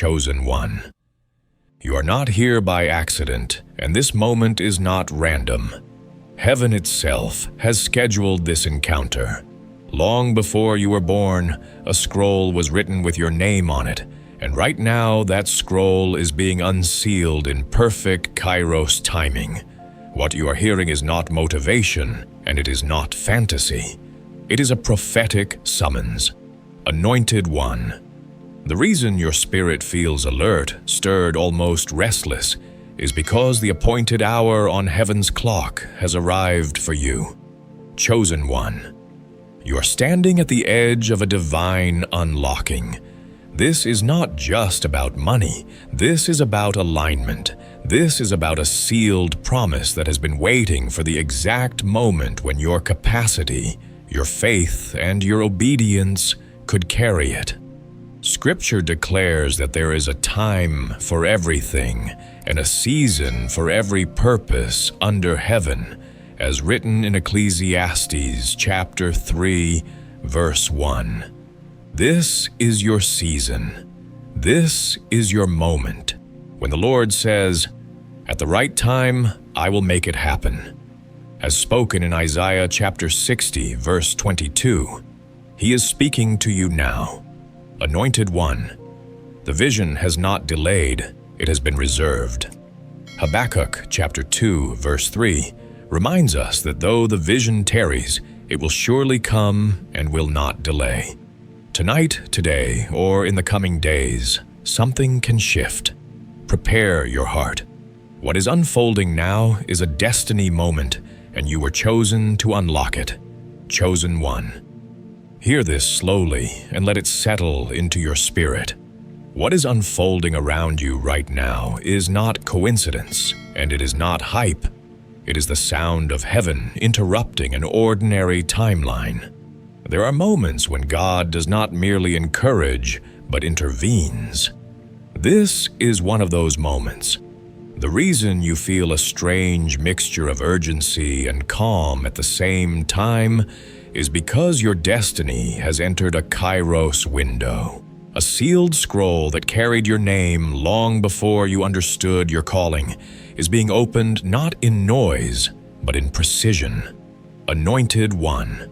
chosen one. You are not here by accident, and this moment is not random. Heaven itself has scheduled this encounter. Long before you were born, a scroll was written with your name on it, and right now that scroll is being unsealed in perfect Kairos timing. What you are hearing is not motivation, and it is not fantasy. It is a prophetic summons. Anointed one. The reason your spirit feels alert, stirred, almost restless, is because the appointed hour on heaven's clock has arrived for you. Chosen one. You are standing at the edge of a divine unlocking. This is not just about money. This is about alignment. This is about a sealed promise that has been waiting for the exact moment when your capacity, your faith, and your obedience could carry it. Scripture declares that there is a time for everything and a season for every purpose under heaven, as written in Ecclesiastes chapter 3, verse 1. This is your season. This is your moment. When the Lord says, "At the right time, I will make it happen," as spoken in Isaiah chapter 60, verse 22, He is speaking to you now. Anointed one. The vision has not delayed, it has been reserved. Habakkuk chapter 2, verse 3 reminds us that though the vision tarries, it will surely come and will not delay. Tonight, today, or in the coming days, something can shift. Prepare your heart. What is unfolding now is a destiny moment, and you were chosen to unlock it. Chosen one. Hear this slowly and let it settle into your spirit. What is unfolding around you right now is not coincidence, and it is not hype. It is the sound of heaven interrupting an ordinary timeline. There are moments when God does not merely encourage, but intervenes. This is one of those moments. The reason you feel a strange mixture of urgency and calm at the same time is because your destiny has entered a Kairos window, a sealed scroll that carried your name long before you understood your calling is being opened not in noise, but in precision. Anointed one.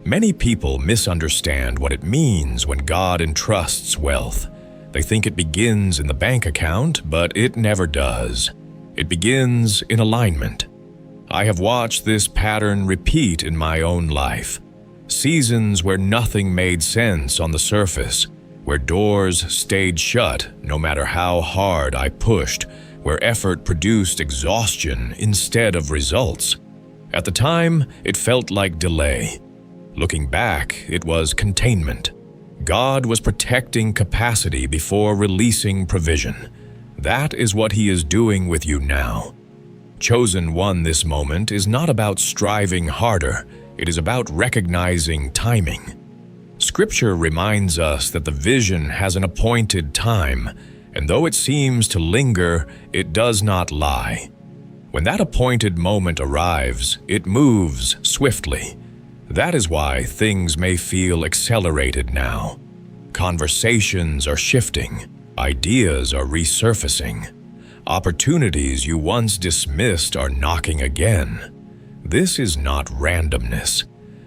Many people misunderstand what it means when God entrusts wealth. They think it begins in the bank account, but it never does. It begins in alignment. I have watched this pattern repeat in my own life. Seasons where nothing made sense on the surface, where doors stayed shut no matter how hard I pushed, where effort produced exhaustion instead of results. At the time, it felt like delay. Looking back, it was containment. God was protecting capacity before releasing provision. That is what He is doing with you now. Chosen one, this moment is not about striving harder. It is about recognizing timing. Scripture reminds us that the vision has an appointed time, and though it seems to linger, it does not lie. When that appointed moment arrives, it moves swiftly. That is why things may feel accelerated now. Conversations are shifting. Ideas are resurfacing. Opportunities you once dismissed are knocking again. This is not randomness.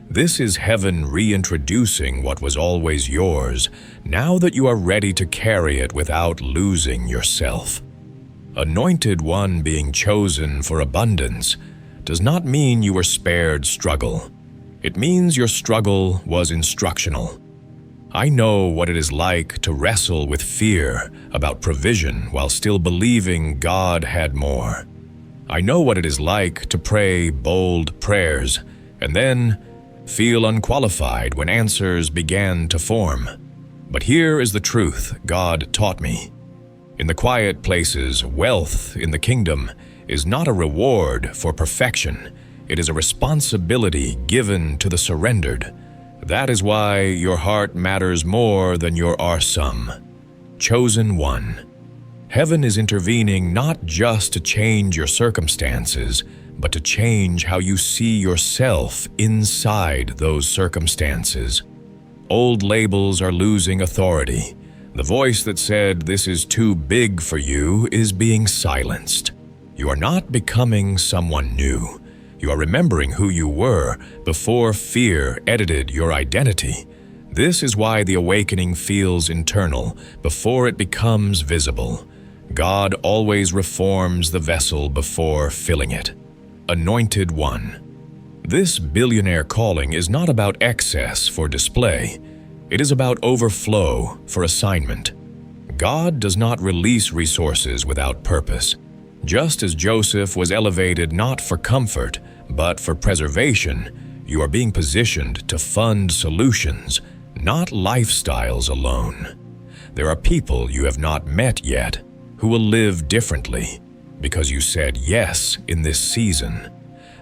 This is heaven reintroducing what was always yours, now that you are ready to carry it without losing yourself. Anointed one being chosen for abundance does not mean you were spared struggle. It means your struggle was instructional. I know what it is like to wrestle with fear about provision while still believing God had more. I know what it is like to pray bold prayers and then feel unqualified when answers began to form. But here is the truth God taught me. In the quiet places, wealth in the kingdom is not a reward for perfection. It is a responsibility given to the surrendered. That is why your heart matters more than your arsum. Chosen one. Heaven is intervening not just to change your circumstances, but to change how you see yourself inside those circumstances. Old labels are losing authority. The voice that said, "This is too big for you," is being silenced. You are not becoming someone new. You are remembering who you were before fear edited your identity. This is why the awakening feels internal before it becomes visible. God always reforms the vessel before filling it. Anointed One. This billionaire calling is not about excess for display. It is about overflow for assignment. God does not release resources without purpose. Just as Joseph was elevated not for comfort, but for preservation, you are being positioned to fund solutions, not lifestyles alone. There are people you have not met yet who will live differently because you said yes in this season.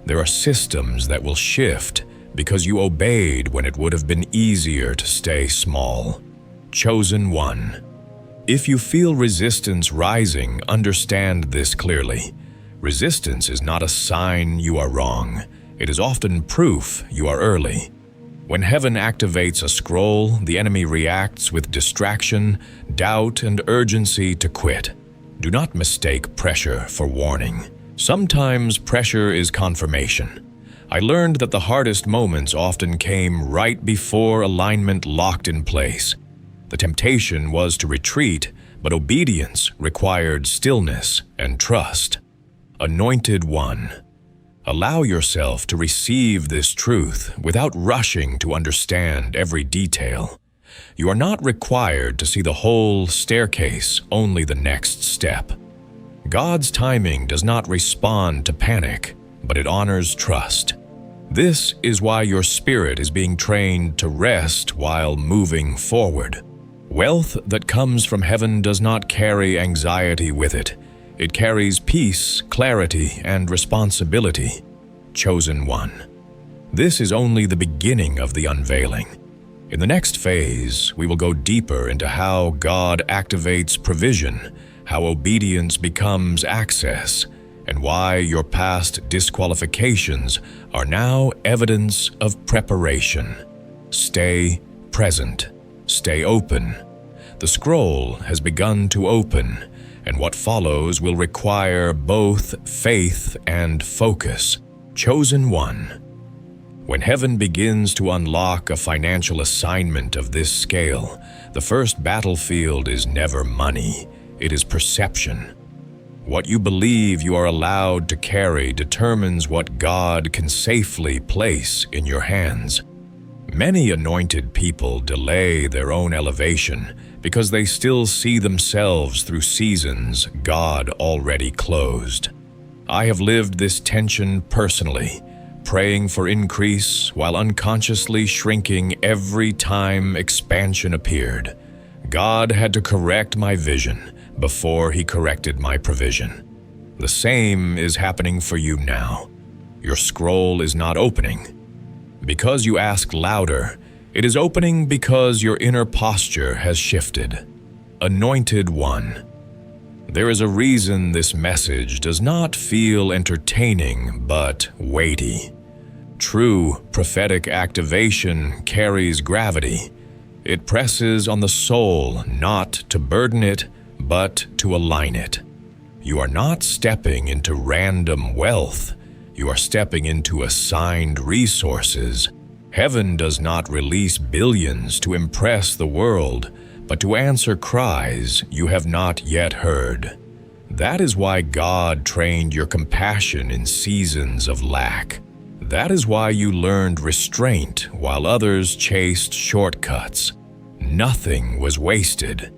There are systems that will shift because you obeyed when it would have been easier to stay small. Chosen One. If you feel resistance rising, understand this clearly. Resistance is not a sign you are wrong. It is often proof you are early. When heaven activates a scroll, the enemy reacts with distraction, doubt, and urgency to quit. Do not mistake pressure for warning. Sometimes pressure is confirmation. I learned that the hardest moments often came right before alignment locked in place. The temptation was to retreat, but obedience required stillness and trust. Anointed One. Allow yourself to receive this truth without rushing to understand every detail. You are not required to see the whole staircase, only the next step. God's timing does not respond to panic, but it honors trust. This is why your spirit is being trained to rest while moving forward. Wealth that comes from heaven does not carry anxiety with it. It carries peace, clarity, and responsibility. Chosen One. This is only the beginning of the unveiling. In the next phase, we will go deeper into how God activates provision, how obedience becomes access, and why your past disqualifications are now evidence of preparation. Stay present. Stay open. The scroll has begun to open, and what follows will require both faith and focus. Chosen One. When heaven begins to unlock a financial assignment of this scale, the first battlefield is never money, it is perception. What you believe you are allowed to carry determines what God can safely place in your hands. Many anointed people delay their own elevation because they still see themselves through seasons God already closed. I have lived this tension personally, praying for increase while unconsciously shrinking every time expansion appeared. God had to correct my vision before He corrected my provision. The same is happening for you now. Your scroll is not opening because you ask louder. It is opening because your inner posture has shifted. Anointed One. There is a reason this message does not feel entertaining but weighty. True prophetic activation carries gravity. It presses on the soul not to burden it, but to align it. You are not stepping into random wealth. You are stepping into assigned resources. Heaven does not release billions to impress the world, but to answer cries you have not yet heard. That is why God trained your compassion in seasons of lack. That is why you learned restraint while others chased shortcuts. Nothing was wasted.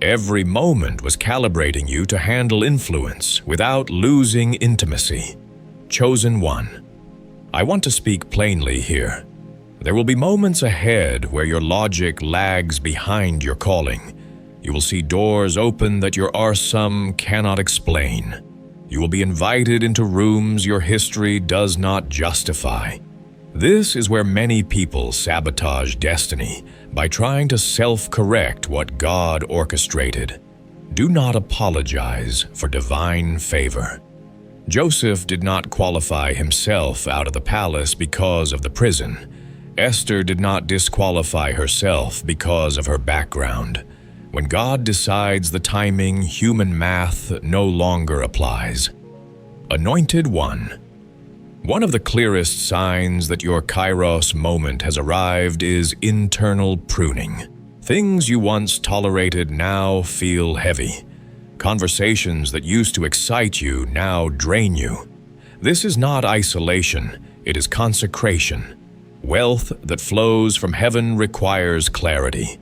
Every moment was calibrating you to handle influence without losing intimacy. Chosen One. I want to speak plainly here. There will be moments ahead where your logic lags behind your calling. You will see doors open that your arsum cannot explain. You will be invited into rooms your history does not justify. This is where many people sabotage destiny by trying to self-correct what God orchestrated. Do not apologize for divine favor. Joseph did not qualify himself out of the palace because of the prison. Esther did not disqualify herself because of her background. When God decides the timing, human math no longer applies. Anointed One. One of the clearest signs that your Kairos moment has arrived is internal pruning. Things you once tolerated now feel heavy. Conversations that used to excite you now drain you. This is not isolation, it is consecration. Wealth that flows from heaven requires clarity.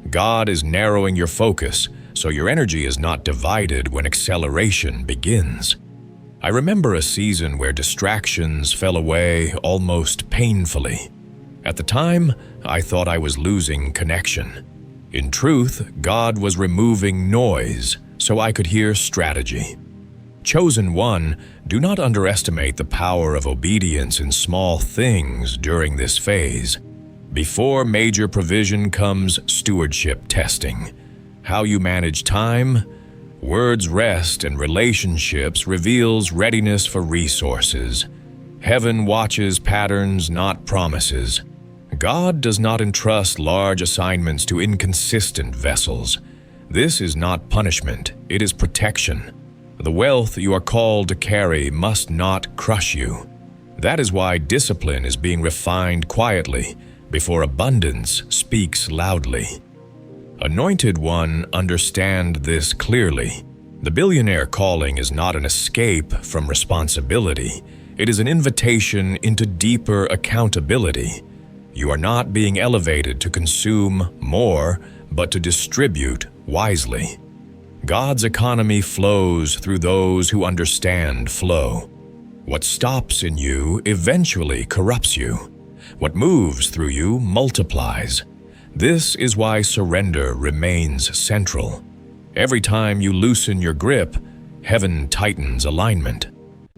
God is narrowing your focus, so your energy is not divided when acceleration begins. I remember a season where distractions fell away almost painfully. At the time, I thought I was losing connection. In truth, God was removing noise so I could hear strategy. Chosen One, do not underestimate the power of obedience in small things during this phase. Before major provision comes stewardship testing. How you manage time, words rest, and relationships reveals readiness for resources. Heaven watches patterns, not promises. God does not entrust large assignments to inconsistent vessels. This is not punishment, it is protection. The wealth you are called to carry must not crush you. That is why discipline is being refined quietly before abundance speaks loudly. Anointed One, understand this clearly. The billionaire calling is not an escape from responsibility. It is an invitation into deeper accountability. You are not being elevated to consume more, but to distribute wisely. God's economy flows through those who understand flow. What stops in you eventually corrupts you. What moves through you multiplies. This is why surrender remains central. Every time you loosen your grip, heaven tightens alignment.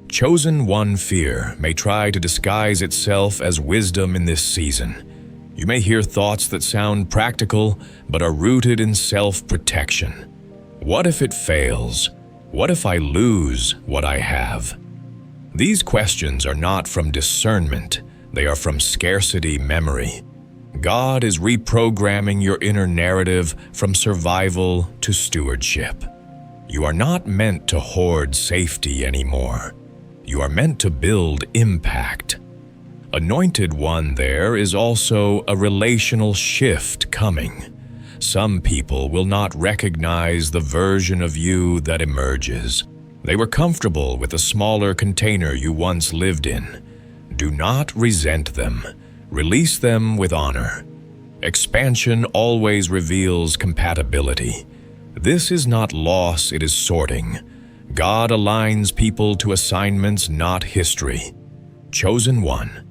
Chosen One fear may try to disguise itself as wisdom in this season. You may hear thoughts that sound practical, but are rooted in self-protection. What if it fails? What if I lose what I have? These questions are not from discernment, they are from scarcity memory. God is reprogramming your inner narrative from survival to stewardship. You are not meant to hoard safety anymore. You are meant to build impact. Anointed One, there is also a relational shift coming. Some people will not recognize the version of you that emerges. They were comfortable with the smaller container you once lived in. Do not resent them. Release them with honor. Expansion always reveals compatibility. This is not loss, it is sorting. God aligns people to assignments, not history. Chosen One.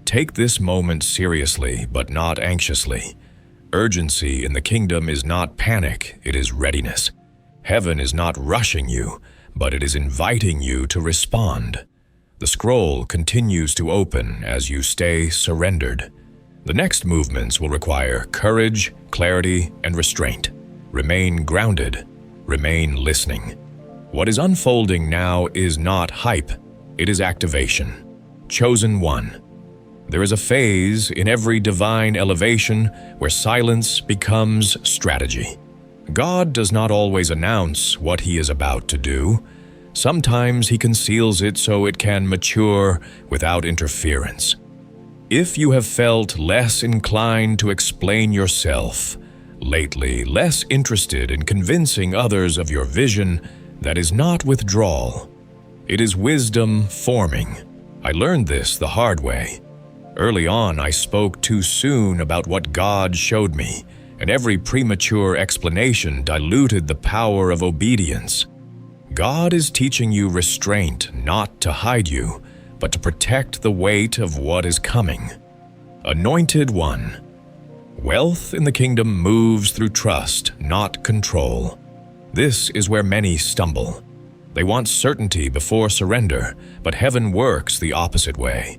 Take this moment seriously, but not anxiously. Urgency in the kingdom is not panic, it is readiness. Heaven is not rushing you, but it is inviting you to respond. The scroll continues to open as you stay surrendered. The next movements will require courage, clarity, and restraint. Remain grounded. Remain listening. What is unfolding now is not hype, it is activation. Chosen One. There is a phase in every divine elevation where silence becomes strategy. God does not always announce what He is about to do. Sometimes He conceals it so it can mature without interference. If you have felt less inclined to explain yourself, lately less interested in convincing others of your vision, that is not withdrawal. It is wisdom forming. I learned this the hard way. Early on, I spoke too soon about what God showed me, and every premature explanation diluted the power of obedience. God is teaching you restraint not to hide you, but to protect the weight of what is coming. Anointed One. Wealth in the kingdom moves through trust, not control. This is where many stumble. They want certainty before surrender, but heaven works the opposite way.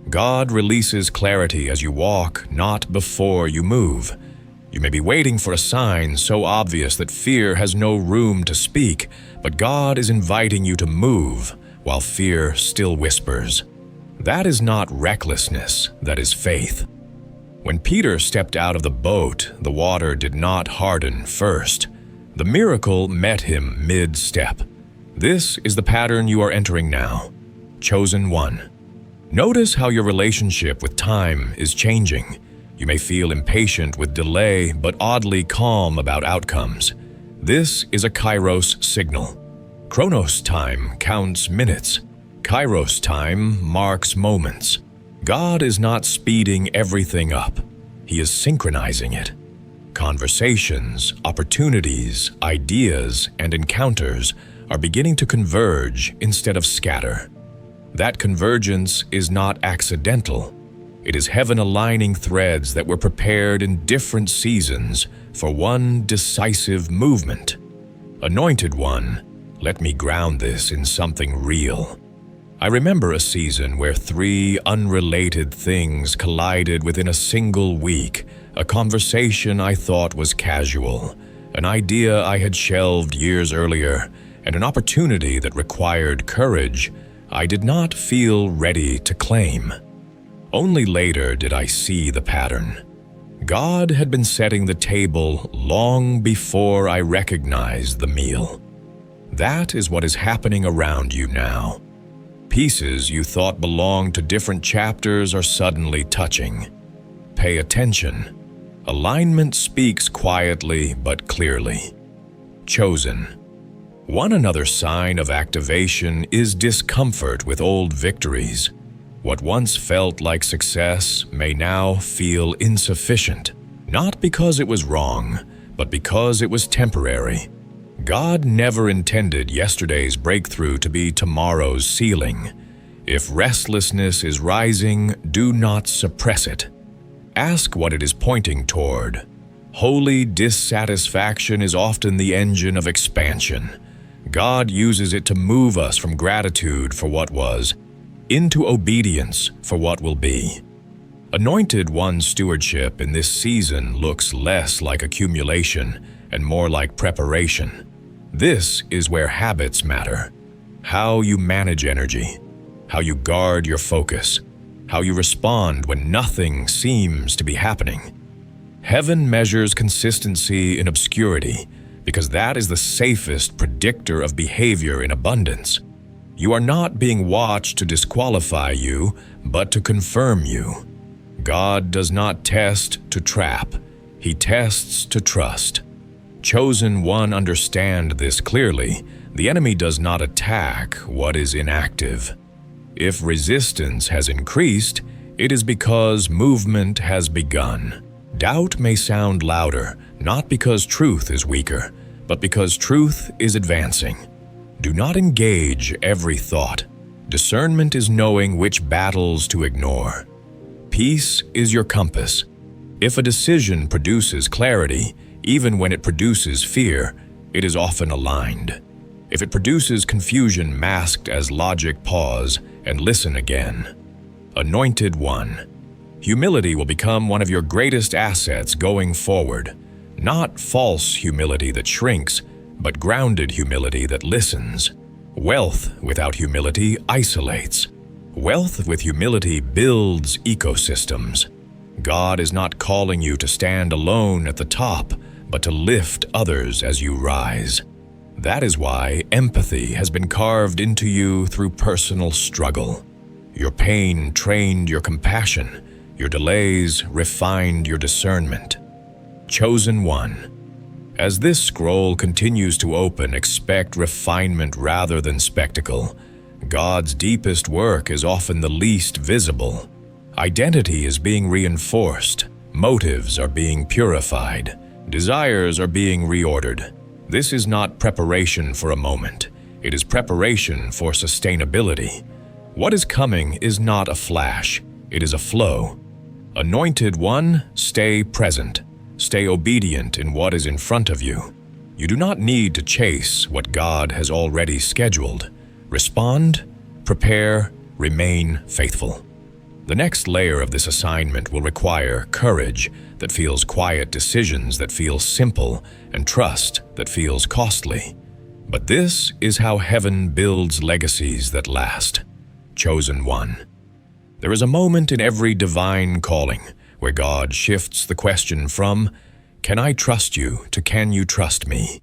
God releases clarity as you walk, not before you move. You may be waiting for a sign so obvious that fear has no room to speak, but God is inviting you to move while fear still whispers. That is not recklessness, that is faith. When Peter stepped out of the boat, the water did not harden first. The miracle met him mid-step. This is the pattern you are entering now. Chosen one. Notice how your relationship with time is changing. You may feel impatient with delay, but oddly calm about outcomes. This is a Kairos signal. Chronos time counts minutes. Kairos time marks moments. God is not speeding everything up. He is synchronizing it. Conversations, opportunities, ideas, and encounters are beginning to converge instead of scatter. That convergence is not accidental. It is heaven aligning threads that were prepared in different seasons for one decisive movement. Anointed one, let me ground this in something real. I remember a season where 3 unrelated things collided within a single week. A conversation I thought was casual, an idea I had shelved years earlier, and an opportunity that required courage I did not feel ready to claim. Only later did I see the pattern. God had been setting the table long before I recognized the meal. That is what is happening around you now. Pieces you thought belonged to different chapters are suddenly touching. Pay attention. Alignment speaks quietly but clearly. Chosen. One another sign of activation is discomfort with old victories. What once felt like success may now feel insufficient, not because it was wrong, but because it was temporary. God never intended yesterday's breakthrough to be tomorrow's ceiling. If restlessness is rising, do not suppress it. Ask what it is pointing toward. Holy dissatisfaction is often the engine of expansion. God uses it to move us from gratitude for what was into obedience for what will be. Anointed one stewardship in this season looks less like accumulation and more like preparation. This is where habits matter. How you manage energy, how you guard your focus, how you respond when nothing seems to be happening. Heaven measures consistency in obscurity because that is the safest predictor of behavior in abundance. You are not being watched to disqualify you, but to confirm you. God does not test to trap. He tests to trust. Chosen one, understand this clearly. The enemy does not attack what is inactive. If resistance has increased, it is because movement has begun. Doubt may sound louder, not because truth is weaker, but because truth is advancing. Do not engage every thought. Discernment is knowing which battles to ignore. Peace is your compass. If a decision produces clarity, even when it produces fear, it is often aligned. If it produces confusion masked as logic, pause and listen again. Anointed one. Humility will become one of your greatest assets going forward. Not false humility that shrinks, but grounded humility that listens. Wealth without humility isolates. Wealth with humility builds ecosystems. God is not calling you to stand alone at the top, but to lift others as you rise. That is why empathy has been carved into you through personal struggle. Your pain trained your compassion. Your delays refined your discernment. Chosen one. As this scroll continues to open, expect refinement rather than spectacle. God's deepest work is often the least visible. Identity is being reinforced. Motives are being purified. Desires are being reordered. This is not preparation for a moment. It is preparation for sustainability. What is coming is not a flash. It is a flow. Anointed one, stay present. Stay obedient in what is in front of you. You do not need to chase what God has already scheduled. Respond, prepare, remain faithful. The next layer of this assignment will require courage that feels quiet, decisions that feel simple, and trust that feels costly. But this is how heaven builds legacies that last. Chosen one. There is a moment in every divine calling where God shifts the question from, "Can I trust you?" to "Can you trust me?"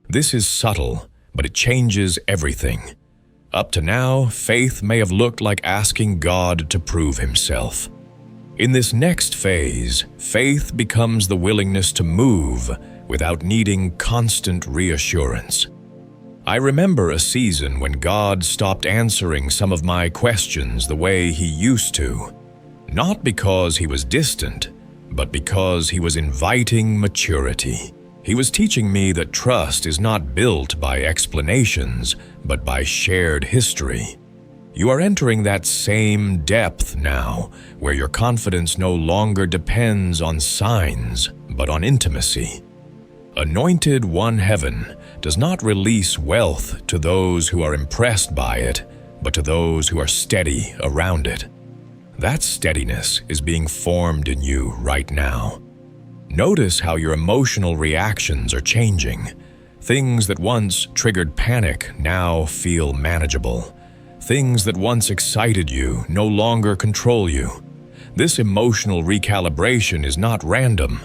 This is subtle, but it changes everything. Up to now, faith may have looked like asking God to prove himself. In this next phase, faith becomes the willingness to move without needing constant reassurance. I remember a season when God stopped answering some of my questions the way he used to, not because he was distant, but because he was inviting maturity. He was teaching me that trust is not built by explanations, but by shared history. You are entering that same depth now, where your confidence no longer depends on signs, but on intimacy. Anointed One Heaven does not release wealth to those who are impressed by it, but to those who are steady around it. That steadiness is being formed in you right now. Notice how your emotional reactions are changing. Things that once triggered panic now feel manageable. Things that once excited you no longer control you. This emotional recalibration is not random.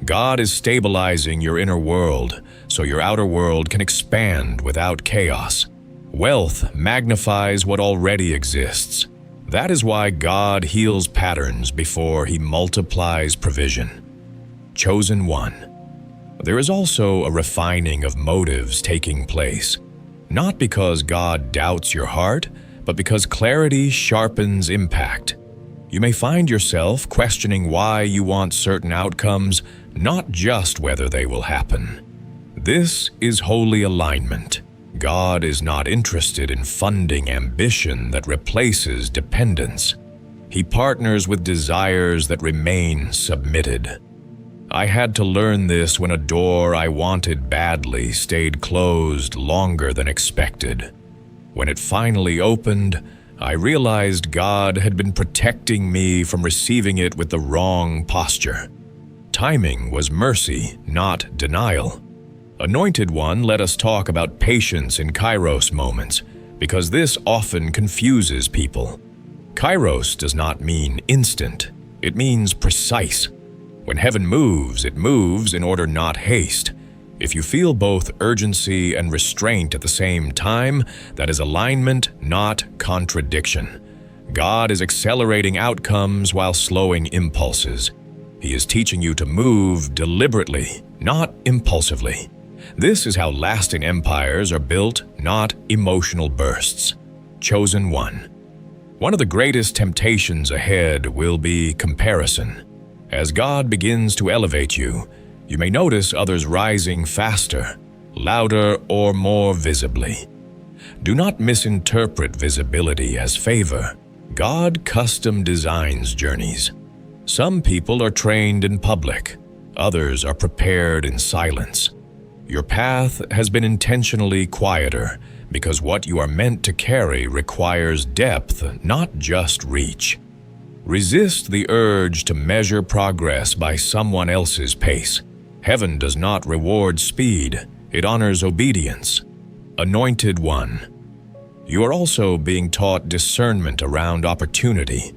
God is stabilizing your inner world so your outer world can expand without chaos. Wealth magnifies what already exists. That is why God heals patterns before he multiplies provision. Chosen one. There is also a refining of motives taking place, not because God doubts your heart, but because clarity sharpens impact. You may find yourself questioning why you want certain outcomes, not just whether they will happen. This is holy alignment. God is not interested in funding ambition that replaces dependence. He partners with desires that remain submitted. I had to learn this when a door I wanted badly stayed closed longer than expected. When it finally opened, I realized God had been protecting me from receiving it with the wrong posture. Timing was mercy, not denial. Anointed One, let us talk about patience in Kairos moments, because this often confuses people. Kairos does not mean instant. It means precise. When heaven moves, it moves in order, not haste. If you feel both urgency and restraint at the same time, that is alignment, not contradiction. God is accelerating outcomes while slowing impulses. He is teaching you to move deliberately, not impulsively. This is how lasting empires are built, not emotional bursts. Chosen one. One of the greatest temptations ahead will be comparison. As God begins to elevate you, you may notice others rising faster, louder, or more visibly. Do not misinterpret visibility as favor. God custom designs journeys. Some people are trained in public, others are prepared in silence. Your path has been intentionally quieter because what you are meant to carry requires depth, not just reach. Resist the urge to measure progress by someone else's pace. Heaven does not reward speed, it honors obedience. Anointed One. You are also being taught discernment around opportunity.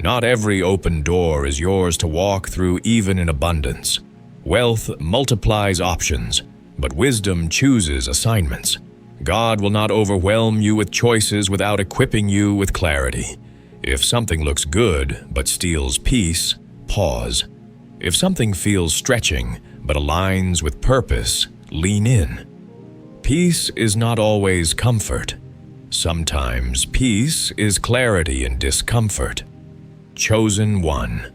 Not every open door is yours to walk through, even in abundance. Wealth multiplies options, but wisdom chooses assignments. God will not overwhelm you with choices without equipping you with clarity. If something looks good but steals peace, pause. If something feels stretching but aligns with purpose, lean in. Peace is not always comfort. Sometimes peace is clarity in discomfort. Chosen one.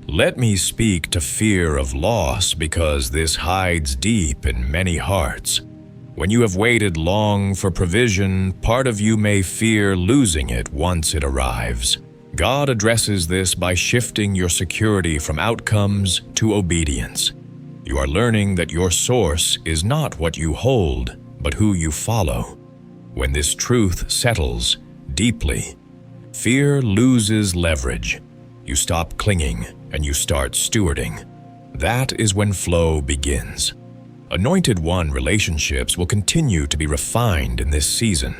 Let me speak to fear of loss, because this hides deep in many hearts. When you have waited long for provision, part of you may fear losing it once it arrives. God addresses this by shifting your security from outcomes to obedience. You are learning that your source is not what you hold, but who you follow. When this truth settles deeply, fear loses leverage. You stop clinging and you start stewarding. That is when flow begins. Anointed One relationships will continue to be refined in this season.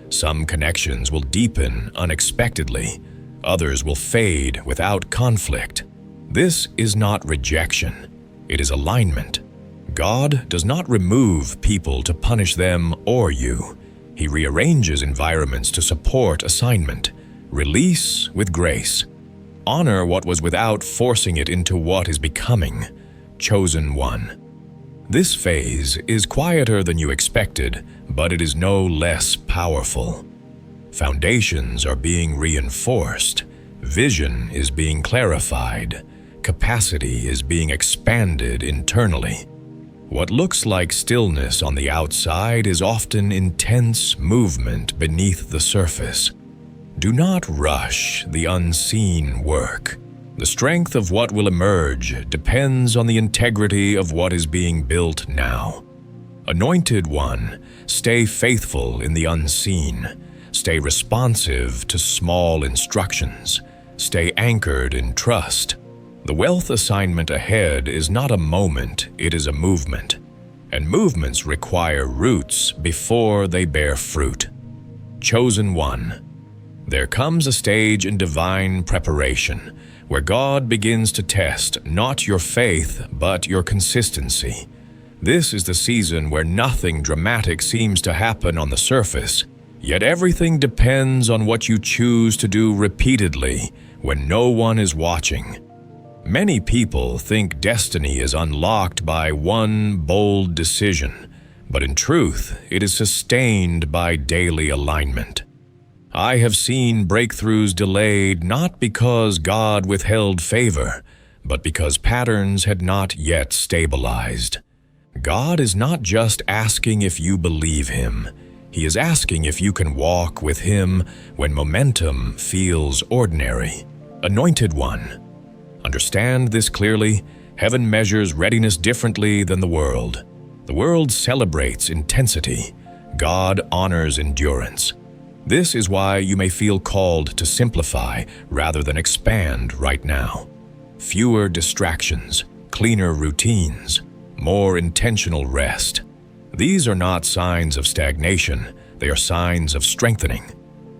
Some connections will deepen unexpectedly. Others will fade without conflict. This is not rejection, it is alignment. God does not remove people to punish them or you. He rearranges environments to support assignment. Release with grace. Honor what was without forcing it into what is becoming. Chosen one. This phase is quieter than you expected, but it is no less powerful. Foundations are being reinforced. Vision is being clarified. Capacity is being expanded internally. What looks like stillness on the outside is often intense movement beneath the surface. Do not rush the unseen work. The strength of what will emerge depends on the integrity of what is being built now. Anointed one, stay faithful in the unseen. Stay responsive to small instructions. Stay anchored in trust. The wealth assignment ahead is not a moment, it is a movement. And movements require roots before they bear fruit. Chosen one. There comes a stage in divine preparation where God begins to test not your faith, but your consistency. This is the season where nothing dramatic seems to happen on the surface, yet everything depends on what you choose to do repeatedly when no one is watching. Many people think destiny is unlocked by one bold decision, but in truth, it is sustained by daily alignment. I have seen breakthroughs delayed not because God withheld favor, but because patterns had not yet stabilized. God is not just asking if you believe Him. He is asking if you can walk with Him when momentum feels ordinary. Anointed one. Understand this clearly. Heaven measures readiness differently than the world. The world celebrates intensity. God honors endurance. This is why you may feel called to simplify rather than expand right now. Fewer distractions, cleaner routines, more intentional rest. These are not signs of stagnation, they are signs of strengthening.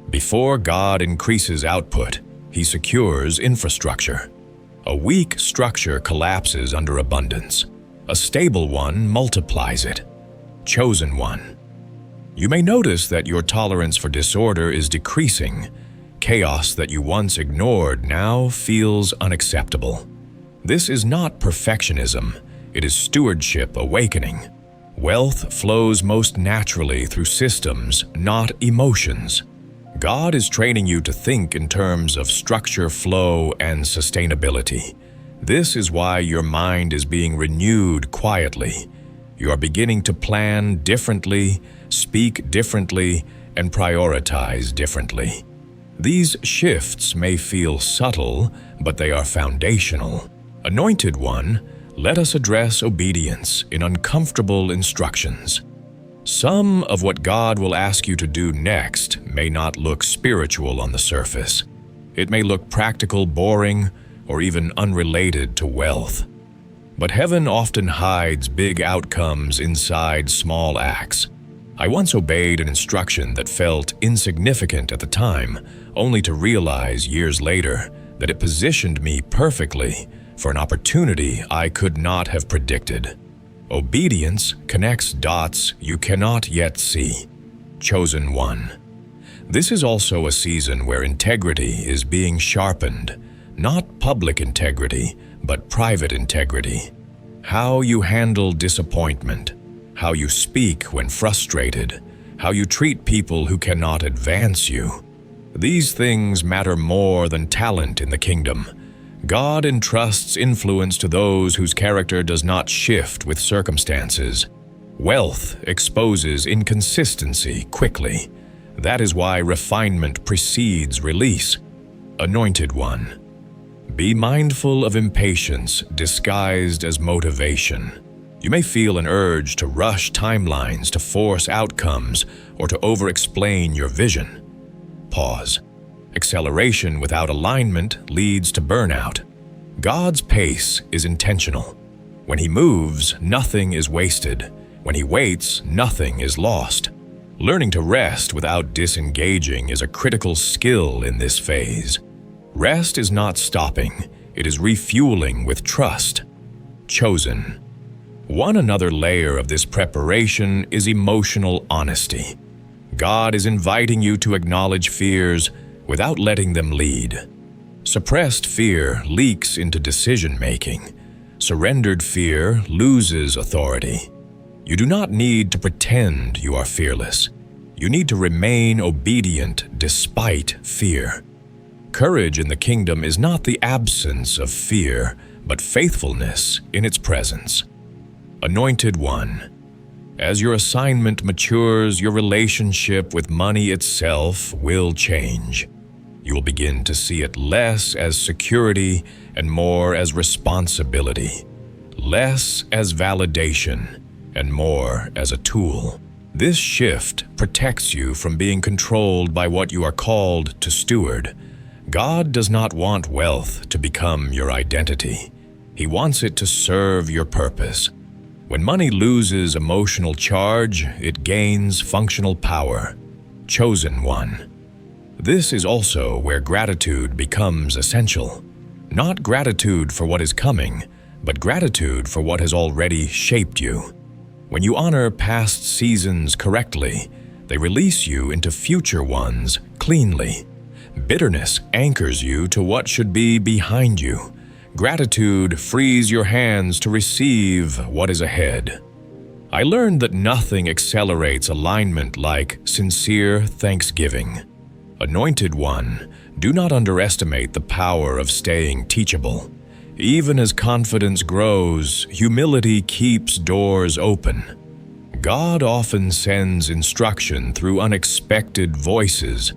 Before God increases output, He secures infrastructure. A weak structure collapses under abundance. A stable one multiplies it. Chosen one. You may notice that your tolerance for disorder is decreasing. Chaos that you once ignored now feels unacceptable. This is not perfectionism, it is stewardship awakening. Wealth flows most naturally through systems, not emotions. God is training you to think in terms of structure, flow, and sustainability. This is why your mind is being renewed quietly. You are beginning to plan differently, speak differently, and prioritize differently. These shifts may feel subtle, but they are foundational. Anointed one, let us address obedience in uncomfortable instructions. Some of what God will ask you to do next may not look spiritual on the surface. It may look practical, boring, or even unrelated to wealth. But heaven often hides big outcomes inside small acts. I once obeyed an instruction that felt insignificant at the time, only to realize years later that it positioned me perfectly for an opportunity I could not have predicted. Obedience connects dots you cannot yet see. Chosen one. This is also a season where integrity is being sharpened, not public integrity, but private integrity. How you handle disappointment, how you speak when frustrated, how you treat people who cannot advance you. These things matter more than talent in the kingdom. God entrusts influence to those whose character does not shift with circumstances. Wealth exposes inconsistency quickly. That is why refinement precedes release. Anointed one. Be mindful of impatience disguised as motivation. You may feel an urge to rush timelines, to force outcomes, or to over-explain your vision. Pause. Acceleration without alignment leads to burnout. God's pace is intentional. When He moves, nothing is wasted. When He waits, nothing is lost. Learning to rest without disengaging is a critical skill in this phase. Rest is not stopping, It is refueling with trust. Chosen. One another layer of this preparation is emotional honesty. God is inviting you to acknowledge fears without letting them lead. Suppressed fear leaks into decision-making. Surrendered fear loses authority. You do not need to pretend you are fearless. You need to remain obedient despite fear. Courage in the kingdom is not the absence of fear, but faithfulness in its presence. Anointed One. As your assignment matures, your relationship with money itself will change. You will begin to see it less as security and more as responsibility, less as validation and more as a tool. This shift protects you from being controlled by what you are called to steward. God does not want wealth to become your identity. He wants it to serve your purpose. When money loses emotional charge, it gains functional power. Chosen One. This is also where gratitude becomes essential. Not gratitude for what is coming, but gratitude for what has already shaped you. When you honor past seasons correctly, they release you into future ones cleanly. Bitterness anchors you to what should be behind you. Gratitude frees your hands to receive what is ahead. I learned that nothing accelerates alignment like sincere thanksgiving. Anointed One, do not underestimate the power of staying teachable. Even as confidence grows, humility keeps doors open. God often sends instruction through unexpected voices.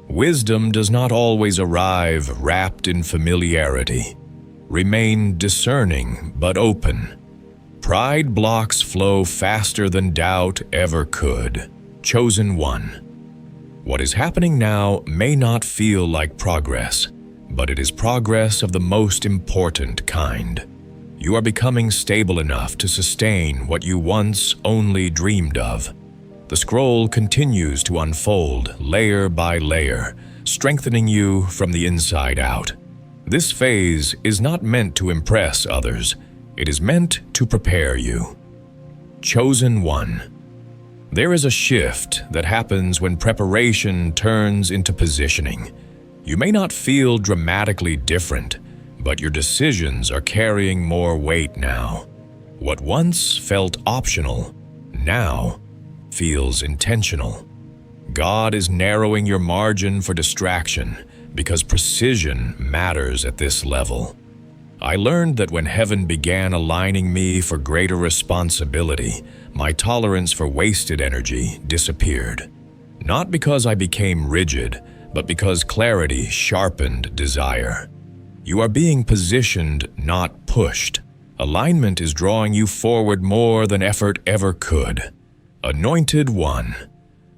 Wisdom does not always arrive wrapped in familiarity. Remain discerning but open. Pride blocks flow faster than doubt ever could. Chosen One. What is happening now may not feel like progress, but it is progress of the most important kind. You are becoming stable enough to sustain what you once only dreamed of. The scroll continues to unfold layer by layer, strengthening you from the inside out. This phase is not meant to impress others. It is meant to prepare you. Chosen One. There is a shift that happens when preparation turns into positioning. You may not feel dramatically different, but your decisions are carrying more weight now. What once felt optional, now feels intentional. God is narrowing your margin for distraction because precision matters at this level. I learned that when heaven began aligning me for greater responsibility, my tolerance for wasted energy disappeared. Not because I became rigid, but because clarity sharpened desire. You are being positioned, not pushed. Alignment is drawing you forward more than effort ever could. Anointed One.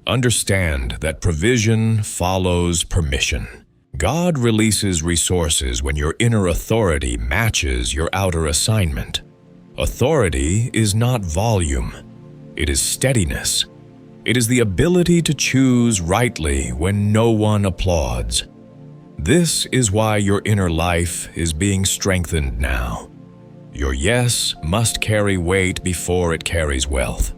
Understand that provision follows permission. God releases resources when your inner authority matches your outer assignment. Authority is not volume. It is steadiness. It is the ability to choose rightly when no one applauds. This is why your inner life is being strengthened now. Your yes must carry weight before it carries wealth.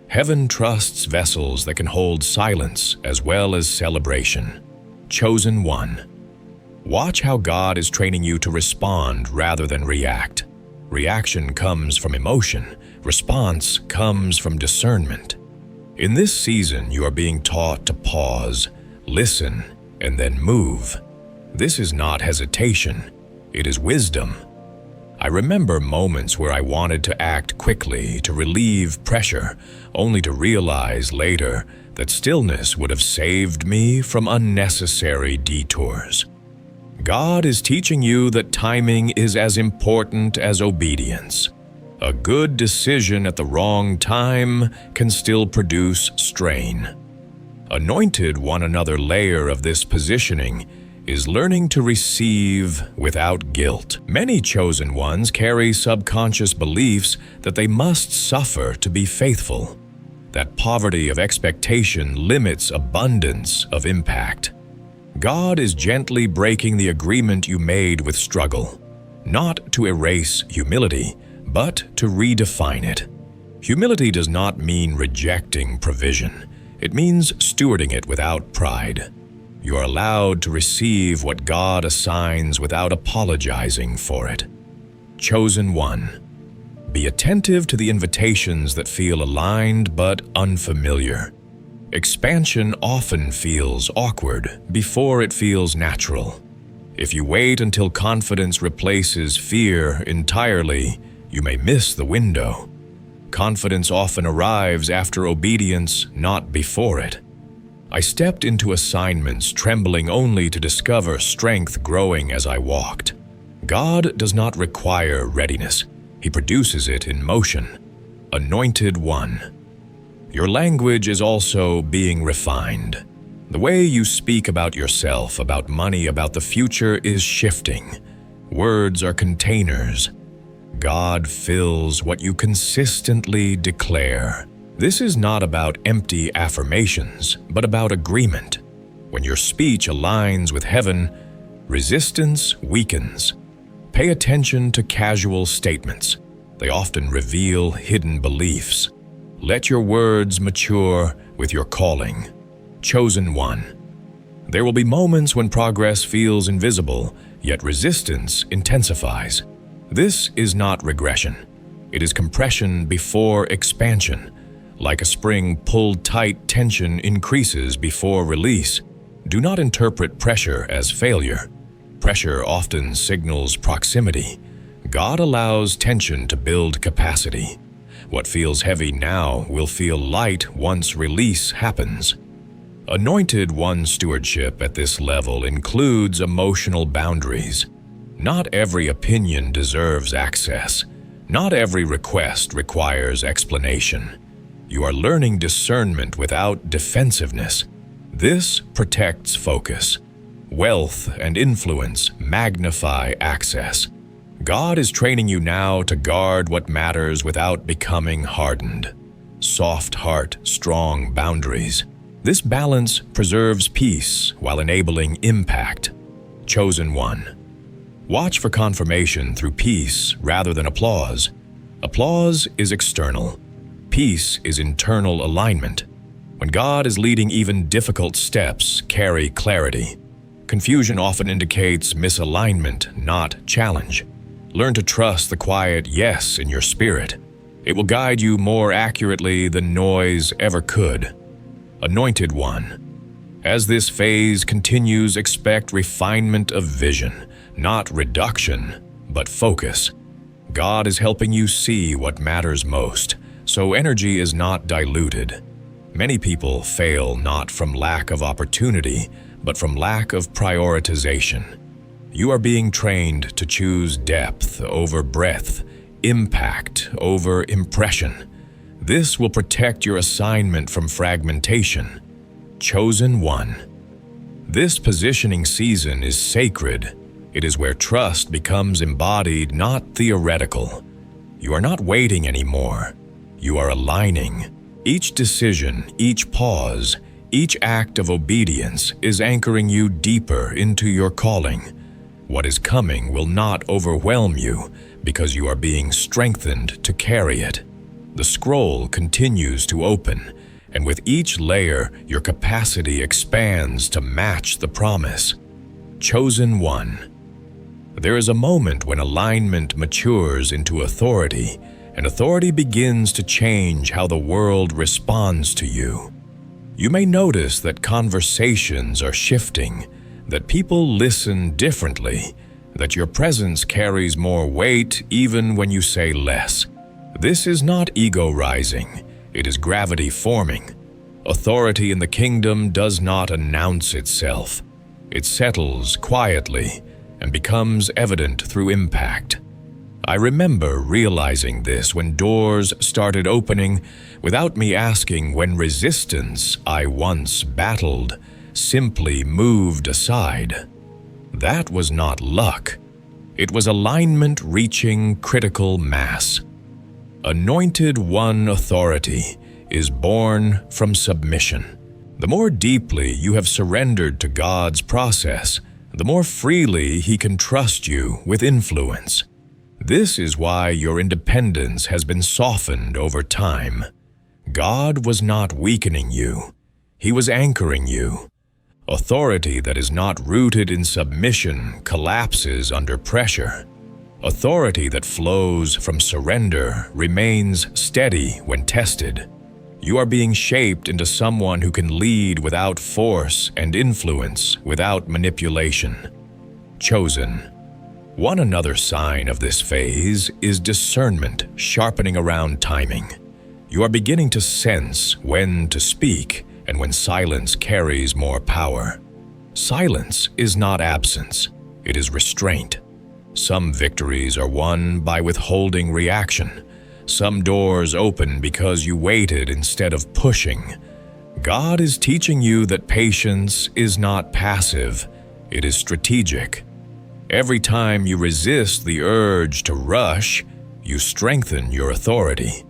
Heaven trusts vessels that can hold silence as well as celebration. Chosen One. Watch how God is training you to respond rather than react. Reaction comes from emotion. Response comes from discernment. In this season, you are being taught to pause, listen, and then move. This is not hesitation. It is wisdom. I remember moments where I wanted to act quickly to relieve pressure, only to realize later that stillness would have saved me from unnecessary detours. God is teaching you that timing is as important as obedience. A good decision at the wrong time can still produce strain. Anointed One another layer of this positioning is learning to receive without guilt. Many chosen ones carry subconscious beliefs that they must suffer to be faithful. That poverty of expectation limits abundance of impact. God is gently breaking the agreement you made with struggle. not to erase humility, but to redefine it. Humility does not mean rejecting provision. It means stewarding it without pride. You are allowed to receive what God assigns without apologizing for it. Chosen one. Be attentive to the invitations that feel aligned but unfamiliar. Expansion often feels awkward before it feels natural. If you wait until confidence replaces fear entirely, you may miss the window. Confidence often arrives after obedience, not before it. I stepped into assignments trembling only to discover strength growing as I walked. God does not require readiness. He produces it in motion. Anointed one. Your language is also being refined. The way you speak about yourself, about money, about the future is shifting. Words are containers. God fills what you consistently declare. This is not about empty affirmations, but about agreement. When your speech aligns with heaven, resistance weakens. Pay attention to casual statements. They often reveal hidden beliefs. Let your words mature with your calling. Chosen one. There will be moments when progress feels invisible, yet resistance intensifies. This is not regression. It is compression before expansion. Like a spring pulled tight, tension increases before release. Do not interpret pressure as failure. Pressure often signals proximity. God allows tension to build capacity. What feels heavy now will feel light once release happens. Anointed one stewardship at this level includes emotional boundaries. Not every opinion deserves access. Not every request requires explanation. You are learning discernment without defensiveness. This protects focus. Wealth and influence magnify access. God is training you now to guard what matters without becoming hardened. Soft heart, strong boundaries. This balance preserves peace while enabling impact. Chosen one. Watch for confirmation through peace rather than applause. Applause is external. Peace is internal alignment. When God is leading, even difficult steps carry clarity. Confusion often indicates misalignment, not challenge. Learn to trust the quiet yes in your spirit. It will guide you more accurately than noise ever could. Anointed one. As this phase continues, expect refinement of vision, not reduction, but focus. God is helping you see what matters most, so energy is not diluted. Many people fail not from lack of opportunity, but from lack of prioritization. You are being trained to choose depth over breadth, impact over impression. This will protect your assignment from fragmentation. Chosen one. This positioning season is sacred. It is where trust becomes embodied, not theoretical. You are not waiting anymore. You are aligning. Each decision, each pause, each act of obedience is anchoring you deeper into your calling. What is coming will not overwhelm you because you are being strengthened to carry it. The scroll continues to open, and with each layer, your capacity expands to match the promise. Chosen one. There is a moment when alignment matures into authority, and authority begins to change how the world responds to you. You may notice that conversations are shifting, that people listen differently, that your presence carries more weight even when you say less. This is not ego rising, it is gravity forming. Authority in the kingdom does not announce itself. It settles quietly and becomes evident through impact. I remember realizing this when doors started opening without me asking, when resistance I once battled simply moved aside. That was not luck. It was alignment reaching critical mass. Anointed one authority is born from submission. The more deeply you have surrendered to God's process, the more freely He can trust you with influence. This is why your independence has been softened over time. God was not weakening you. He was anchoring you. Authority that is not rooted in submission collapses under pressure. Authority that flows from surrender remains steady when tested. You are being shaped into someone who can lead without force and influence without manipulation. Chosen. One another sign of this phase is discernment sharpening around timing. You are beginning to sense when to speak and when silence carries more power. Silence is not absence, it is restraint. Some victories are won by withholding reaction. Some doors open because you waited instead of pushing. God is teaching you that patience is not passive, it is strategic. Every time you resist the urge to rush, you strengthen your authority.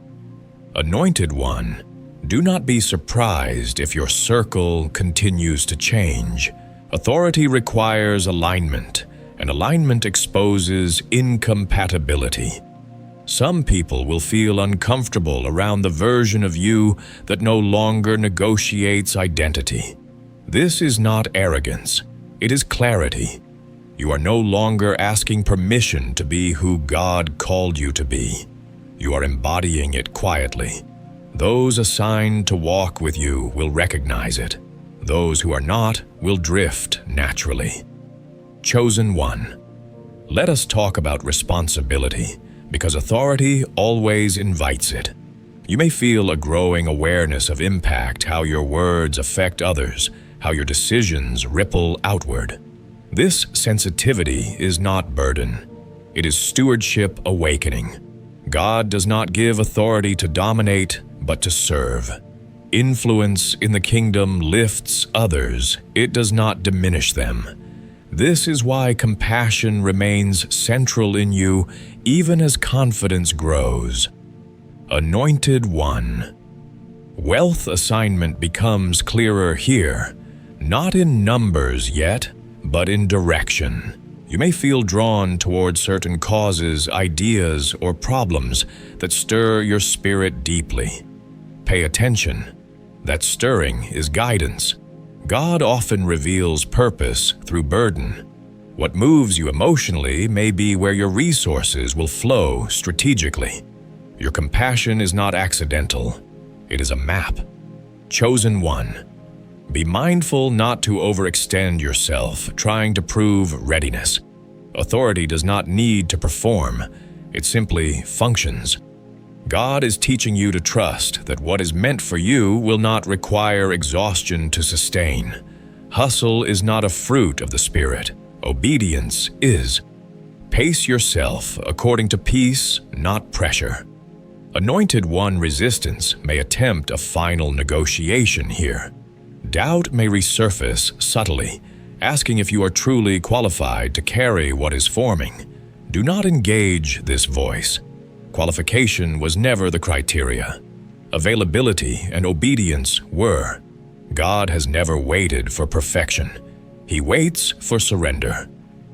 Anointed one, do not be surprised if your circle continues to change. Authority requires alignment, and alignment exposes incompatibility. Some people will feel uncomfortable around the version of you that no longer negotiates identity. This is not arrogance, it is clarity. You are no longer asking permission to be who God called you to be. You are embodying it quietly. Those assigned to walk with you will recognize it. Those who are not will drift naturally. Chosen one. Let us talk about responsibility, because authority always invites it. You may feel a growing awareness of impact, how your words affect others, how your decisions ripple outward. This sensitivity is not burden. It is stewardship awakening. God does not give authority to dominate, but to serve. Influence in the kingdom lifts others, it does not diminish them. This is why compassion remains central in you even as confidence grows. Anointed one. Wealth assignment becomes clearer here, not in numbers yet, but in direction. You may feel drawn toward certain causes, ideas, or problems that stir your spirit deeply. Pay attention. That stirring is guidance. God often reveals purpose through burden. What moves you emotionally may be where your resources will flow strategically. Your compassion is not accidental. It is a map. Chosen one. Be mindful not to overextend yourself, trying to prove readiness. Authority does not need to perform. It simply functions. God is teaching you to trust that what is meant for you will not require exhaustion to sustain. Hustle is not a fruit of the Spirit. Obedience is. Pace yourself according to peace, not pressure. Anointed one resistance may attempt a final negotiation here. Doubt may resurface subtly, asking if you are truly qualified to carry what is forming. Do not engage this voice. Qualification was never the criteria. Availability and obedience were. God has never waited for perfection. He waits for surrender.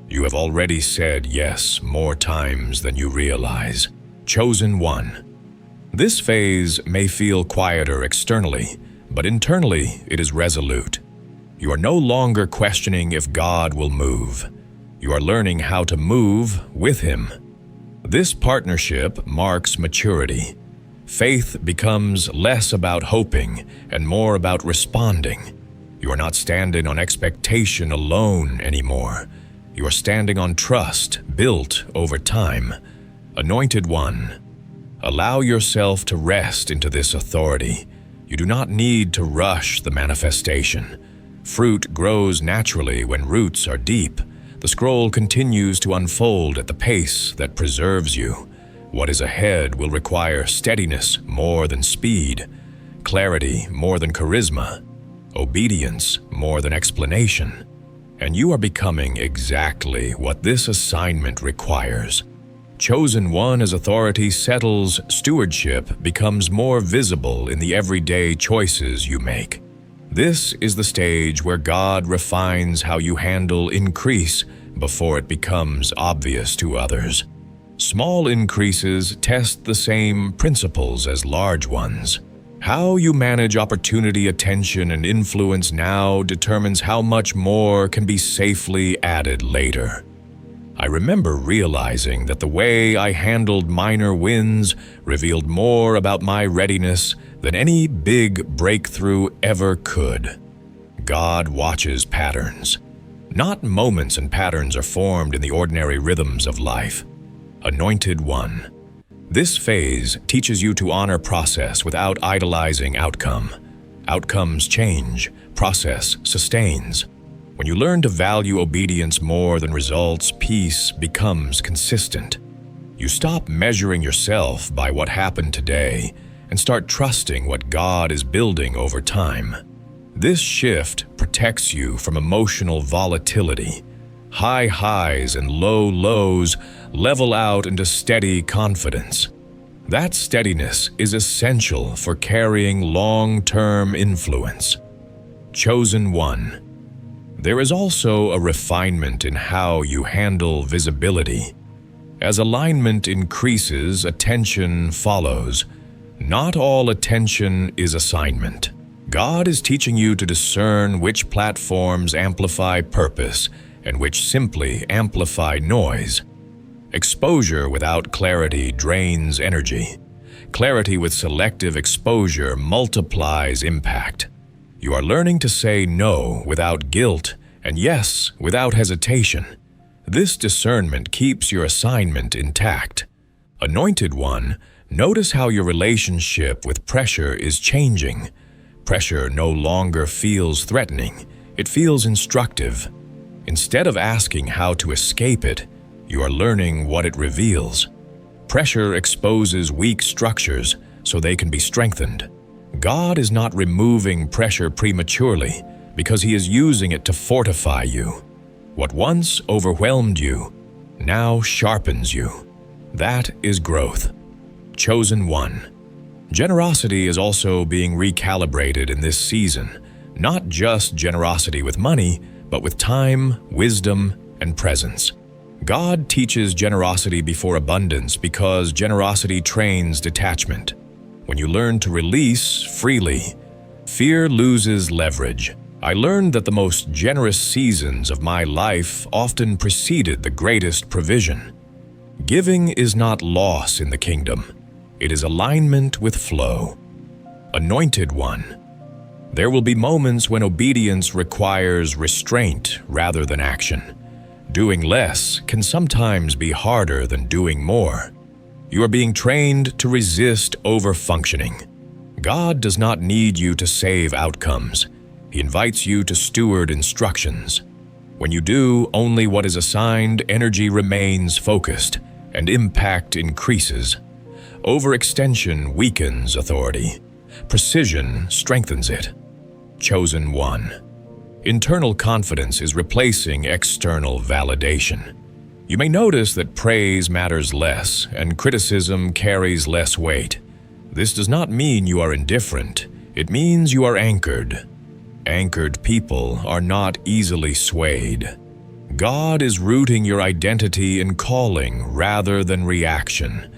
You have already said yes more times than you realize. Chosen one. This phase may feel quieter externally, but internally it is resolute. You are no longer questioning if God will move. You are learning how to move with Him. This partnership marks maturity. Faith becomes less about hoping and more about responding. You are not standing on expectation alone anymore. You are standing on trust built over time. Anointed one, allow yourself to rest into this authority. You do not need to rush the manifestation. Fruit grows naturally when roots are deep. The scroll continues to unfold at the pace that preserves you. What is ahead will require steadiness more than speed, clarity more than charisma, obedience more than explanation. And you are becoming exactly what this assignment requires. Chosen one as authority settles, stewardship becomes more visible in the everyday choices you make. This is the stage where God refines how you handle increase before it becomes obvious to others. Small increases test the same principles as large ones. How you manage opportunity, attention, and influence now determines how much more can be safely added later. I remember realizing that the way I handled minor wins revealed more about my readiness than any big breakthrough ever could. God watches patterns. Not moments, and patterns are formed in the ordinary rhythms of life. Anointed One. This phase teaches you to honor process without idolizing outcome. Outcomes change, process sustains. When you learn to value obedience more than results, peace becomes consistent. You stop measuring yourself by what happened today and start trusting what God is building over time. This shift protects you from emotional volatility. High highs and low lows level out into steady confidence. That steadiness is essential for carrying long-term influence. Chosen One. There is also a refinement in how you handle visibility. As alignment increases, attention follows. Not all attention is assignment. God is teaching you to discern which platforms amplify purpose and which simply amplify noise. Exposure without clarity drains energy. Clarity with selective exposure multiplies impact. You are learning to say no without guilt and yes without hesitation. This discernment keeps your assignment intact. Anointed One, notice how your relationship with pressure is changing. Pressure no longer feels threatening, it feels instructive. Instead of asking how to escape it, you are learning what it reveals. Pressure exposes weak structures so they can be strengthened. God is not removing pressure prematurely because He is using it to fortify you. What once overwhelmed you now sharpens you. That is growth. Chosen One. Generosity is also being recalibrated in this season. Not just generosity with money, but with time, wisdom, and presence. God teaches generosity before abundance because generosity trains detachment. When you learn to release freely, fear loses leverage. I learned that the most generous seasons of my life often preceded the greatest provision. Giving is not loss in the kingdom. It is alignment with flow. Anointed One. There will be moments when obedience requires restraint rather than action. Doing less can sometimes be harder than doing more. You are being trained to resist overfunctioning. God does not need you to save outcomes. He invites you to steward instructions. When you do only what is assigned, energy remains focused and impact increases. Overextension weakens authority. Precision strengthens it. Chosen One. Internal confidence is replacing external validation. You may notice that praise matters less and criticism carries less weight. This does not mean you are indifferent. It means you are anchored. Anchored people are not easily swayed. God is rooting your identity in calling rather than reaction.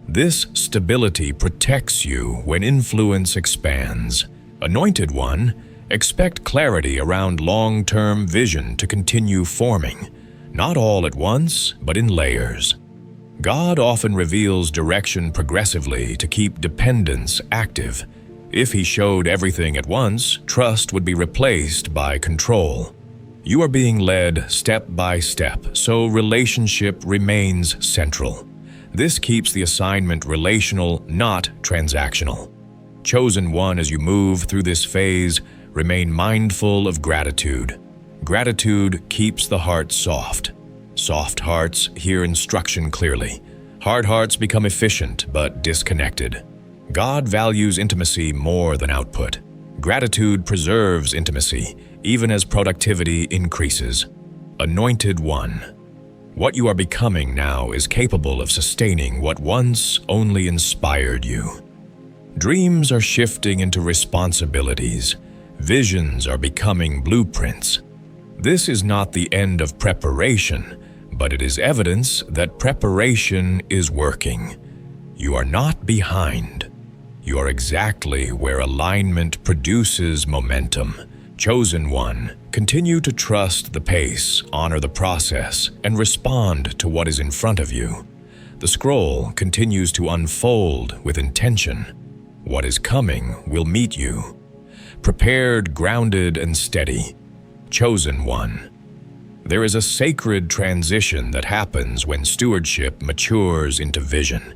This stability protects you when influence expands. Anointed One, expect clarity around long-term vision to continue forming, not all at once, but in layers. God often reveals direction progressively to keep dependence active. If He showed everything at once, trust would be replaced by control. You are being led step by step, so relationship remains central. This keeps the assignment relational, not transactional. Chosen One, as you move through this phase, remain mindful of gratitude. Gratitude keeps the heart soft. Soft hearts hear instruction clearly. Hard hearts become efficient but disconnected. God values intimacy more than output. Gratitude preserves intimacy, even as productivity increases. Anointed One. What you are becoming now is capable of sustaining what once only inspired you. Dreams are shifting into responsibilities. Visions are becoming blueprints. This is not the end of preparation, but it is evidence that preparation is working. You are not behind. You are exactly where alignment produces momentum. Chosen one, continue to trust the pace, honor the process, and respond to what is in front of you. The scroll continues to unfold with intention. What is coming will meet you. Prepared, grounded, and steady. Chosen one. There is a sacred transition that happens when stewardship matures into vision.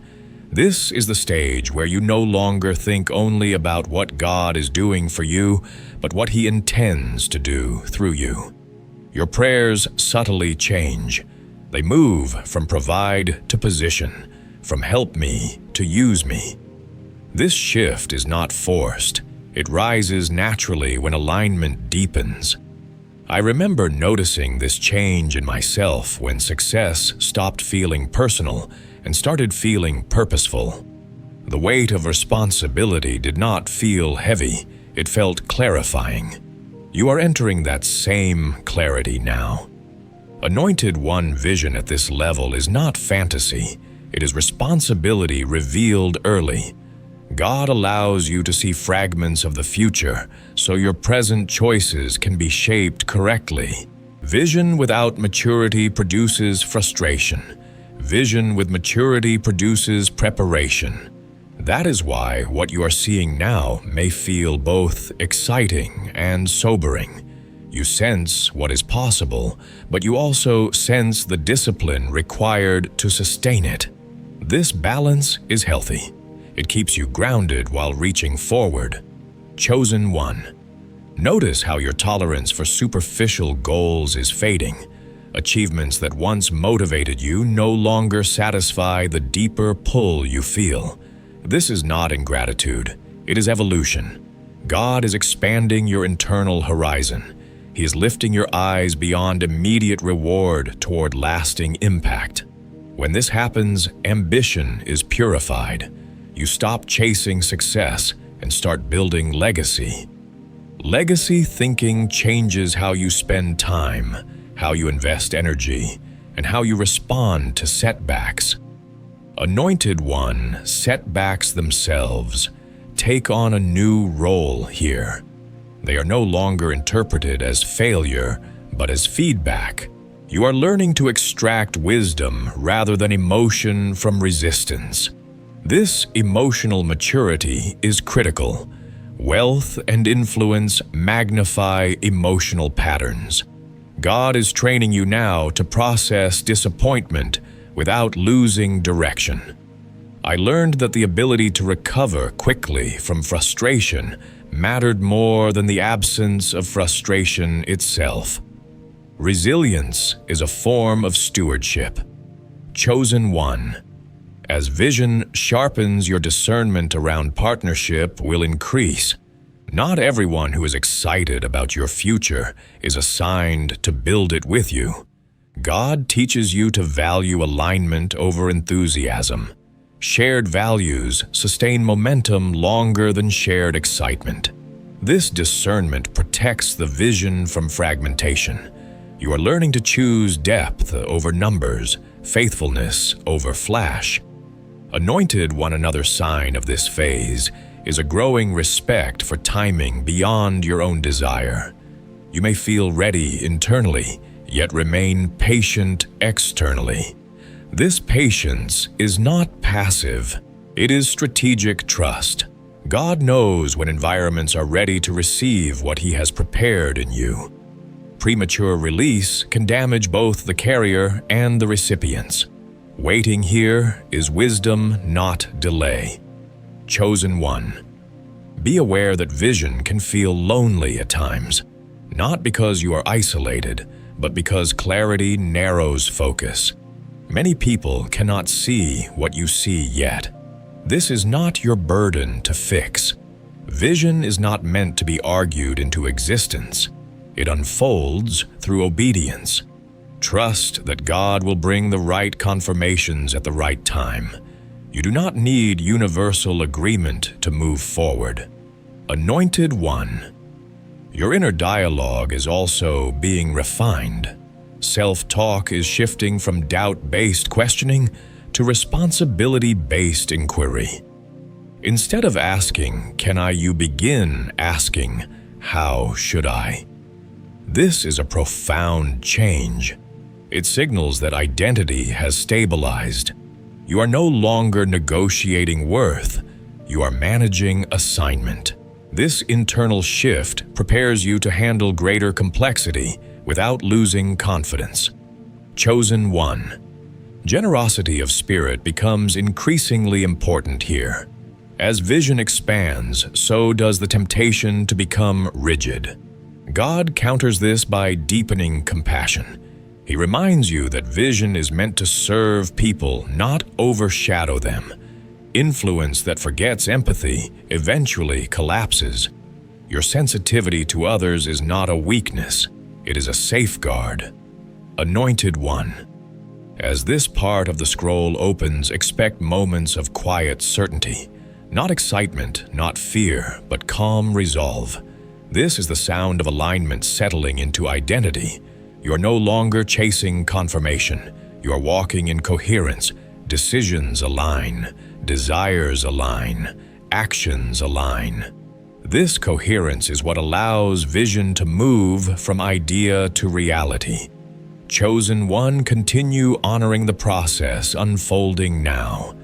This is the stage where you no longer think only about what God is doing for you, but what He intends to do through you. Your prayers subtly change. They move from provide to position, from help me to use me. This shift is not forced. It rises naturally when alignment deepens. I remember noticing this change in myself when success stopped feeling personal and started feeling purposeful. The weight of responsibility did not feel heavy, it felt clarifying. You are entering that same clarity now. Anointed One vision at this level is not fantasy, it is responsibility revealed early. God allows you to see fragments of the future, so your present choices can be shaped correctly. Vision without maturity produces frustration. Vision with maturity produces preparation. That is why what you are seeing now may feel both exciting and sobering. You sense what is possible, but you also sense the discipline required to sustain it. This balance is healthy. It keeps you grounded while reaching forward. Chosen one. Notice how your tolerance for superficial goals is fading. Achievements that once motivated you no longer satisfy the deeper pull you feel. This is not ingratitude, it is evolution. God is expanding your internal horizon. He is lifting your eyes beyond immediate reward toward lasting impact. When this happens, ambition is purified. You stop chasing success and start building legacy. Legacy thinking changes how you spend time, how you invest energy, and how you respond to setbacks. Anointed One, setbacks themselves take on a new role here. They are no longer interpreted as failure, but as feedback. You are learning to extract wisdom rather than emotion from resistance. This emotional maturity is critical. Wealth and influence magnify emotional patterns. God is training you now to process disappointment without losing direction. I learned that the ability to recover quickly from frustration mattered more than the absence of frustration itself. Resilience is a form of stewardship. Chosen one. As vision sharpens, your discernment around partnership will increase. Not everyone who is excited about your future is assigned to build it with you. God teaches you to value alignment over enthusiasm. Shared values sustain momentum longer than shared excitement. This discernment protects the vision from fragmentation. You are learning to choose depth over numbers, faithfulness over flash. Anointed One, another sign of this phase is a growing respect for timing beyond your own desire. You may feel ready internally, yet remain patient externally. This patience is not passive, it is strategic trust. God knows when environments are ready to receive what He has prepared in you. Premature release can damage both the carrier and the recipients. Waiting here is wisdom, not delay. Chosen one. Be aware that vision can feel lonely at times, not because you are isolated, but because clarity narrows focus. Many people cannot see what you see yet. This is not your burden to fix. Vision is not meant to be argued into existence. It unfolds through obedience. Trust that God will bring the right confirmations at the right time. You do not need universal agreement to move forward. Anointed One. Your inner dialogue is also being refined. Self-talk is shifting from doubt-based questioning to responsibility-based inquiry. Instead of asking, "Can I?" you begin asking, "How should I?" This is a profound change. It signals that identity has stabilized. You are no longer negotiating worth. You are managing assignment. This internal shift prepares you to handle greater complexity without losing confidence. Chosen one. Generosity of spirit becomes increasingly important here. As vision expands, so does the temptation to become rigid. God counters this by deepening compassion. He reminds you that vision is meant to serve people, not overshadow them. Influence that forgets empathy eventually collapses. Your sensitivity to others is not a weakness, it is a safeguard. Anointed one. As this part of the scroll opens, expect moments of quiet certainty. Not excitement, not fear, but calm resolve. This is the sound of alignment settling into identity. You are no longer chasing confirmation. You are walking in coherence. Decisions align. Desires align. Actions align. This coherence is what allows vision to move from idea to reality. Chosen one, continue honoring the process unfolding now.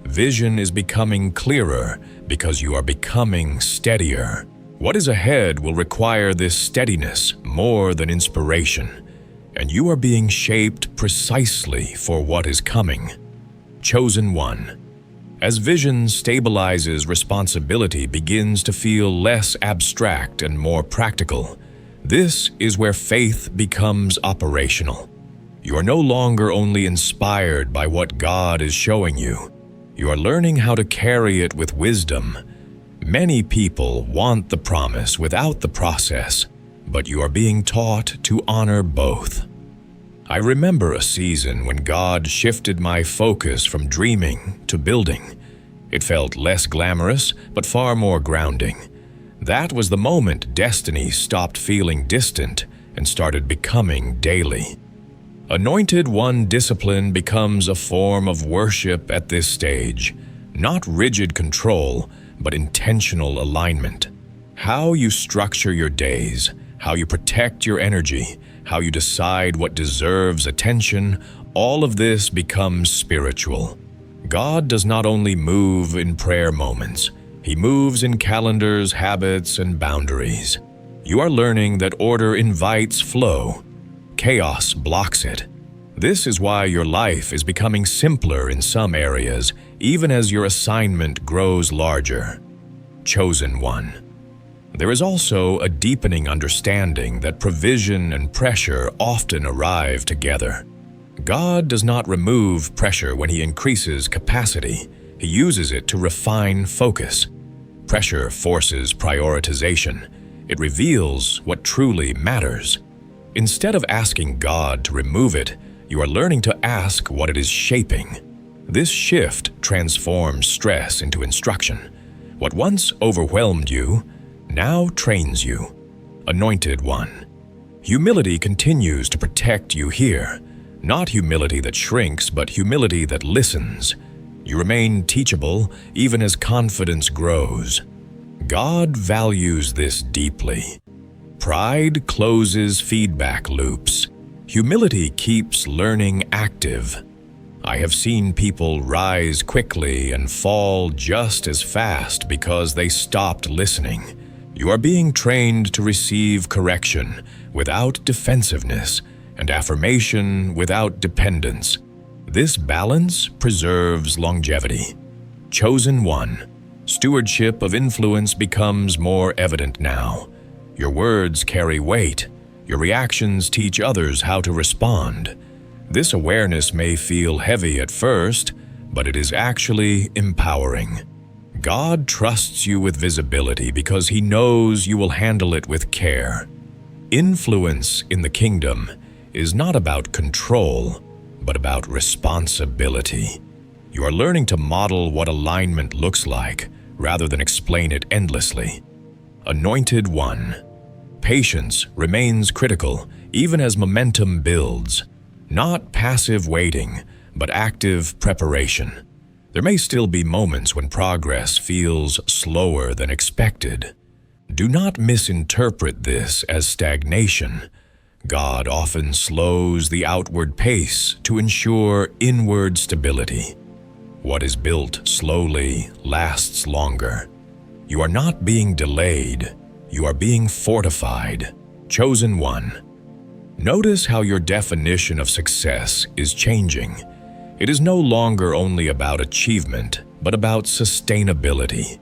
Vision is becoming clearer because you are becoming steadier. What is ahead will require this steadiness more than inspiration, and you are being shaped precisely for what is coming. Chosen one. As vision stabilizes, responsibility begins to feel less abstract and more practical. This is where faith becomes operational. You are no longer only inspired by what God is showing you. You are learning how to carry it with wisdom. Many people want the promise without the process, but you are being taught to honor both. I remember a season when God shifted my focus from dreaming to building. It felt less glamorous, but far more grounding. That was the moment destiny stopped feeling distant and started becoming daily. Anointed one, discipline becomes a form of worship at this stage, not rigid control, but intentional alignment. How you structure your days, how you protect your energy, how you decide what deserves attention, all of this becomes spiritual. God does not only move in prayer moments, He moves in calendars, habits, and boundaries. You are learning that order invites flow. Chaos blocks it. This is why your life is becoming simpler in some areas, even as your assignment grows larger. Chosen one. There is also a deepening understanding that provision and pressure often arrive together. God does not remove pressure when He increases capacity. He uses it to refine focus. Pressure forces prioritization. It reveals what truly matters. Instead of asking God to remove it, you are learning to ask what it is shaping. This shift transforms stress into instruction. What once overwhelmed you now trains you. Anointed one. Humility continues to protect you here. Not humility that shrinks, but humility that listens. You remain teachable even as confidence grows. God values this deeply. Pride closes feedback loops. Humility keeps learning active. I have seen people rise quickly and fall just as fast because they stopped listening. You are being trained to receive correction without defensiveness and affirmation without dependence. This balance preserves longevity. Chosen one. Stewardship of influence becomes more evident now. Your words carry weight. Your reactions teach others how to respond. This awareness may feel heavy at first, but it is actually empowering. God trusts you with visibility because He knows you will handle it with care. Influence in the kingdom is not about control, but about responsibility. You are learning to model what alignment looks like, rather than explain it endlessly. Anointed one. patience remains critical even as momentum builds. Not passive waiting, but active preparation. There may still be moments when progress feels slower than expected. Do not misinterpret this as stagnation. God often slows the outward pace to ensure inward stability. What is built slowly lasts longer. You are not being delayed, you are being fortified. Chosen one. Notice how your definition of success is changing. It is no longer only about achievement, but about sustainability.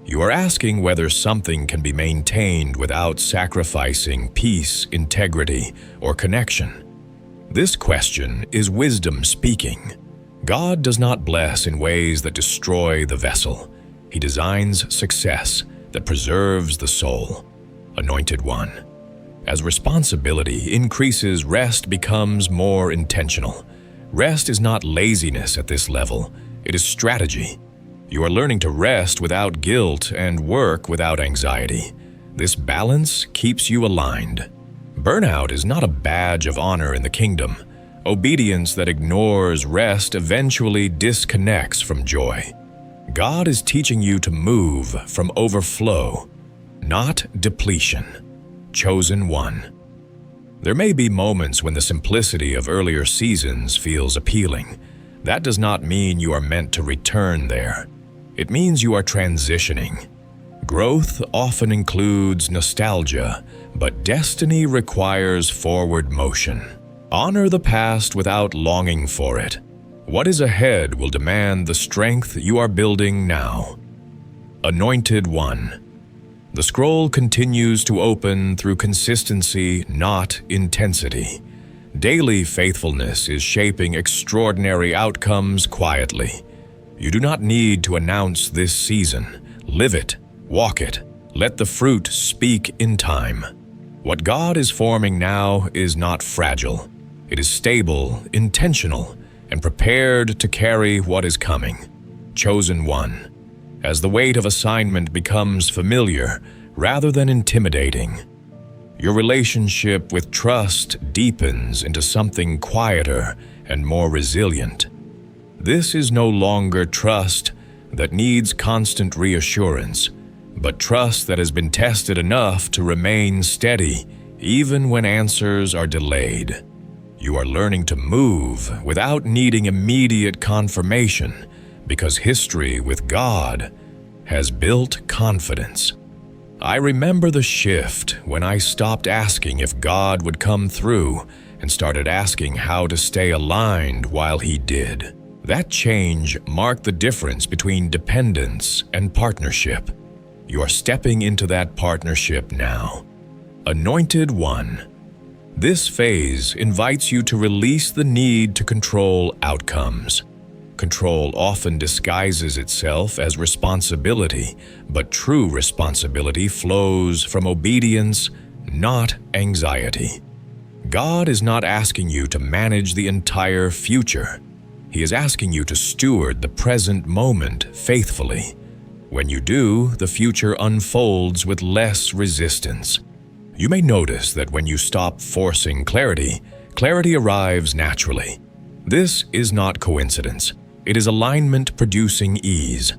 You are asking whether something can be maintained without sacrificing peace, integrity, or connection. This question is wisdom speaking. God does not bless in ways that destroy the vessel. He designs success that preserves the soul. Anointed one. As responsibility increases, rest becomes more intentional. Rest is not laziness at this level, it is strategy. You are learning to rest without guilt and work without anxiety. This balance keeps you aligned. Burnout is not a badge of honor in the kingdom. Obedience that ignores rest eventually disconnects from joy. God is teaching you to move from overflow, not depletion. Chosen one. There may be moments when the simplicity of earlier seasons feels appealing. That does not mean you are meant to return there. It means you are transitioning. Growth often includes nostalgia, but destiny requires forward motion. Honor the past without longing for it. What is ahead will demand the strength you are building now. Anointed one. The scroll continues to open through consistency, not intensity. Daily faithfulness is shaping extraordinary outcomes quietly. You do not need to announce this season. Live it, walk it. Let the fruit speak in time. What God is forming now is not fragile. It is stable, intentional, and prepared to carry what is coming. Chosen one. As the weight of assignment becomes familiar rather than intimidating, your relationship with trust deepens into something quieter and more resilient. This is no longer trust that needs constant reassurance, but trust that has been tested enough to remain steady even when answers are delayed. You are learning to move without needing immediate confirmation, because history with God has built confidence. I remember the shift when I stopped asking if God would come through and started asking how to stay aligned while He did. That change marked the difference between dependence and partnership. You are stepping into that partnership now. Anointed one. This phase invites you to release the need to control outcomes. Control often disguises itself as responsibility, but true responsibility flows from obedience, not anxiety. God is not asking you to manage the entire future. He is asking you to steward the present moment faithfully. When you do, the future unfolds with less resistance. You may notice that when you stop forcing clarity, clarity arrives naturally. This is not coincidence. It is alignment producing ease.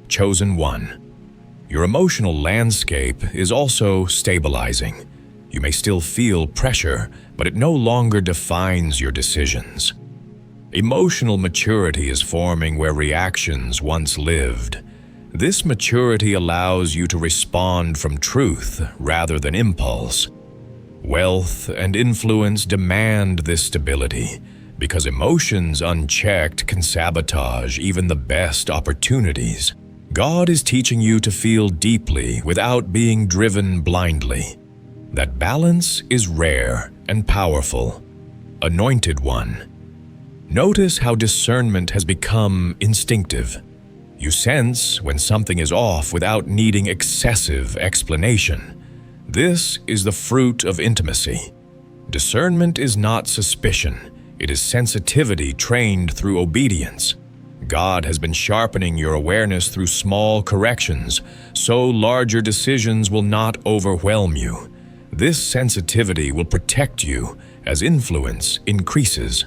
Chosen one. Your emotional landscape is also stabilizing. You may still feel pressure, but it no longer defines your decisions. Emotional maturity is forming where reactions once lived. This maturity allows you to respond from truth rather than impulse. Wealth and influence demand this stability, because emotions unchecked can sabotage even the best opportunities. God is teaching you to feel deeply without being driven blindly. That balance is rare and powerful. Anointed one. Notice how discernment has become instinctive. You sense when something is off without needing excessive explanation. This is the fruit of intimacy. Discernment is not suspicion. It is sensitivity trained through obedience. God has been sharpening your awareness through small corrections, so larger decisions will not overwhelm you. This sensitivity will protect you as influence increases.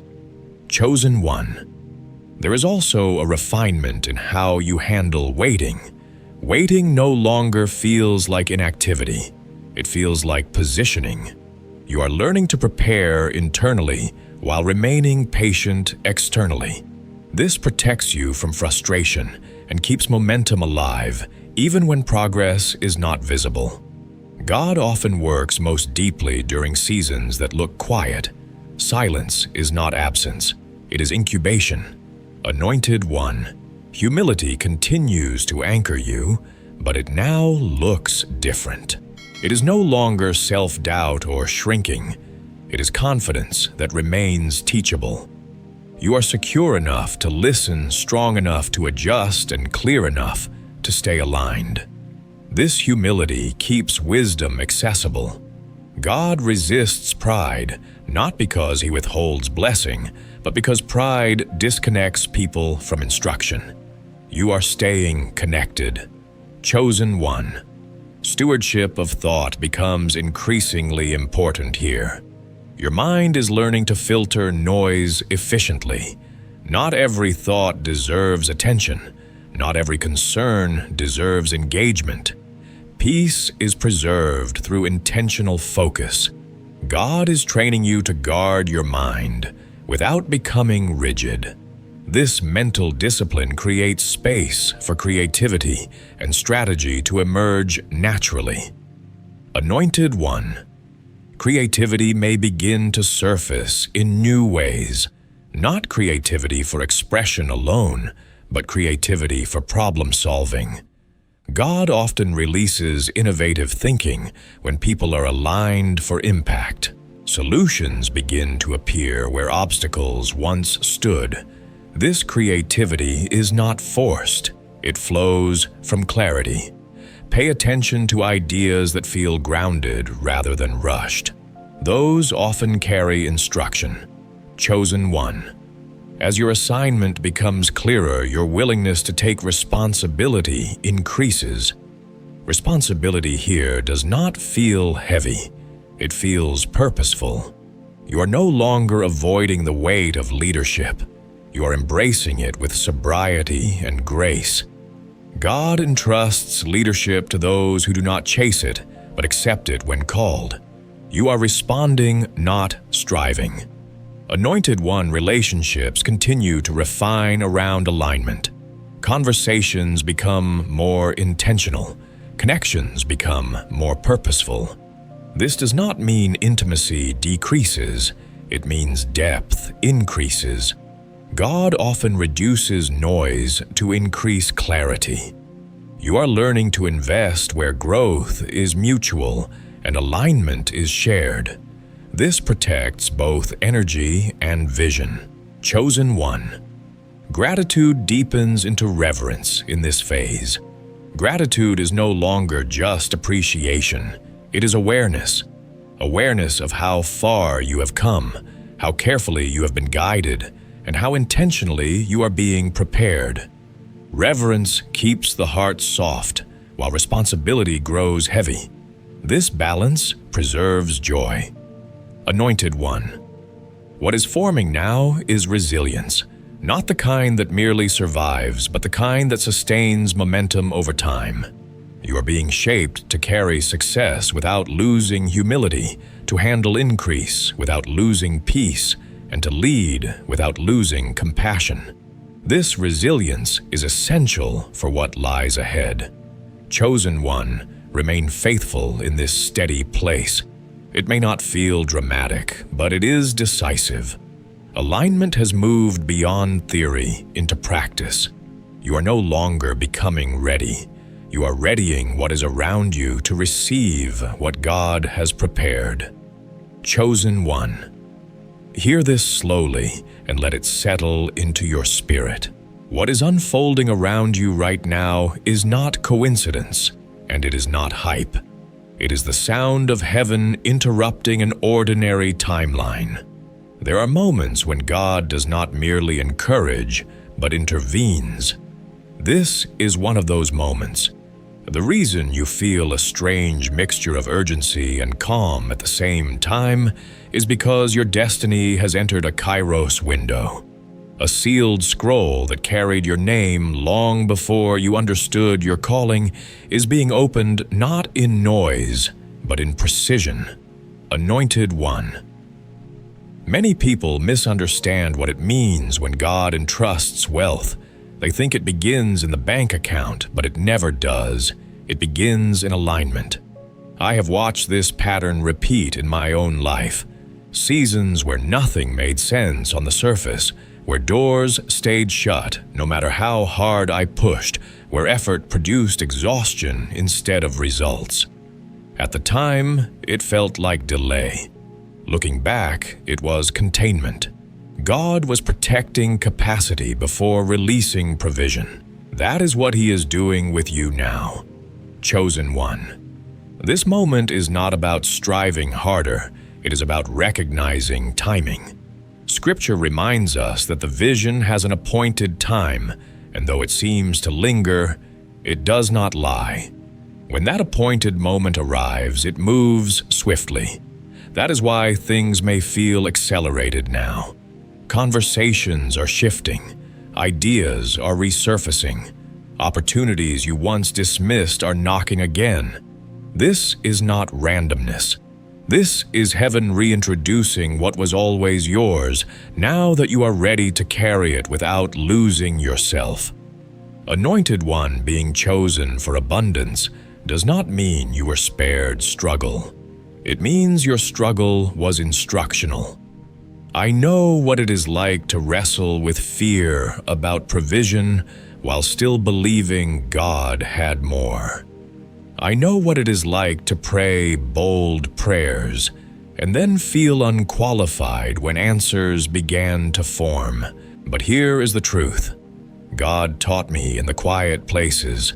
Chosen one. There is also a refinement in how you handle waiting. Waiting no longer feels like inactivity. It feels like positioning. You are learning to prepare internally while remaining patient externally. This protects you from frustration and keeps momentum alive, even when progress is not visible. God often works most deeply during seasons that look quiet. Silence is not absence, it is incubation. Anointed one, humility continues to anchor you, but it now looks different. It is no longer self-doubt or shrinking. It is confidence that remains teachable. You are secure enough to listen, strong enough to adjust, and clear enough to stay aligned. This humility keeps wisdom accessible. God resists pride, not because he withholds blessing, but because pride disconnects people from instruction. You are staying connected. Chosen one. Stewardship of thought becomes increasingly important here. Your mind is learning to filter noise efficiently. Not every thought deserves attention. Not every concern deserves engagement. Peace is preserved through intentional focus. God is training you to guard your mind without becoming rigid. This mental discipline creates space for creativity and strategy to emerge naturally. Anointed one. Creativity may begin to surface in new ways, not creativity for expression alone, but creativity for problem solving. God often releases innovative thinking when people are aligned for impact. Solutions begin to appear where obstacles once stood. This creativity is not forced. It flows from clarity. Pay attention to ideas that feel grounded rather than rushed. Those often carry instruction. Chosen one. As your assignment becomes clearer, your willingness to take responsibility increases. Responsibility here does not feel heavy. It feels purposeful. You are no longer avoiding the weight of leadership. You are embracing it with sobriety and grace. God entrusts leadership to those who do not chase it, but accept it when called. You are responding, not striving. Anointed one relationships continue to refine around alignment. Conversations become more intentional. Connections become more purposeful. This does not mean intimacy decreases. It means depth increases. God often reduces noise to increase clarity. You are learning to invest where growth is mutual and alignment is shared. This protects both energy and vision. Chosen one. Gratitude deepens into reverence in this phase. Gratitude is no longer just appreciation. It is awareness. Awareness of how far you have come, how carefully you have been guided, and how intentionally you are being prepared. Reverence keeps the heart soft, while responsibility grows heavy. This balance preserves joy. Anointed one. What is forming now is resilience, not the kind that merely survives, but the kind that sustains momentum over time. You are being shaped to carry success without losing humility, to handle increase without losing peace, and to lead without losing compassion. This resilience is essential for what lies ahead. Chosen one, remain faithful in this steady place. It may not feel dramatic, but it is decisive. Alignment has moved beyond theory into practice. You are no longer becoming ready. You are readying what is around you to receive what God has prepared. Chosen one. Hear this slowly and let it settle into your spirit. What is unfolding around you right now is not coincidence, and it is not hype. It is the sound of heaven interrupting an ordinary timeline. There are moments when God does not merely encourage, but intervenes. This is one of those moments. The reason you feel a strange mixture of urgency and calm at the same time is because your destiny has entered a Kairos window. A sealed scroll that carried your name long before you understood your calling is being opened not in noise, but in precision. Anointed One. Many people misunderstand what it means when God entrusts wealth. They think it begins in the bank account, but it never does. It begins in alignment. I have watched this pattern repeat in my own life. Seasons where nothing made sense on the surface, where doors stayed shut no matter how hard I pushed, where effort produced exhaustion instead of results. At the time, it felt like delay. Looking back, it was containment. God was protecting capacity before releasing provision. That is what He is doing with you now. Chosen One. This moment is not about striving harder. It is about recognizing timing. Scripture reminds us that the vision has an appointed time, and though it seems to linger, it does not lie. When that appointed moment arrives, it moves swiftly. That is why things may feel accelerated now. Conversations are shifting. Ideas are resurfacing. Opportunities you once dismissed are knocking again. This is not randomness. This is heaven reintroducing what was always yours, now that you are ready to carry it without losing yourself. Anointed One being chosen for abundance does not mean you were spared struggle. It means your struggle was instructional. I know what it is like to wrestle with fear about provision while still believing God had more. I know what it is like to pray bold prayers and then feel unqualified when answers began to form. But here is the truth. God taught me in the quiet places.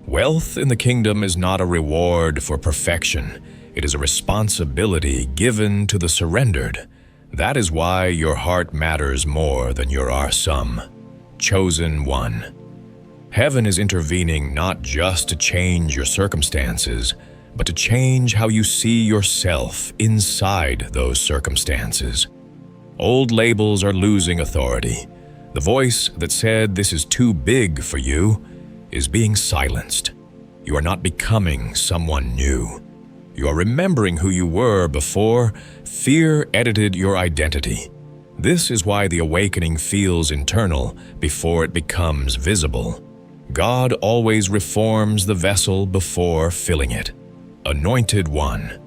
Wealth in the kingdom is not a reward for perfection. It is a responsibility given to the surrendered. That is why your heart matters more than your sum. Chosen One. Heaven is intervening not just to change your circumstances, but to change how you see yourself inside those circumstances. Old labels are losing authority. The voice that said this is too big for you is being silenced. You are not becoming someone new. You are remembering who you were before fear edited your identity. This is why the awakening feels internal before it becomes visible. God always reforms the vessel before filling it. Anointed One.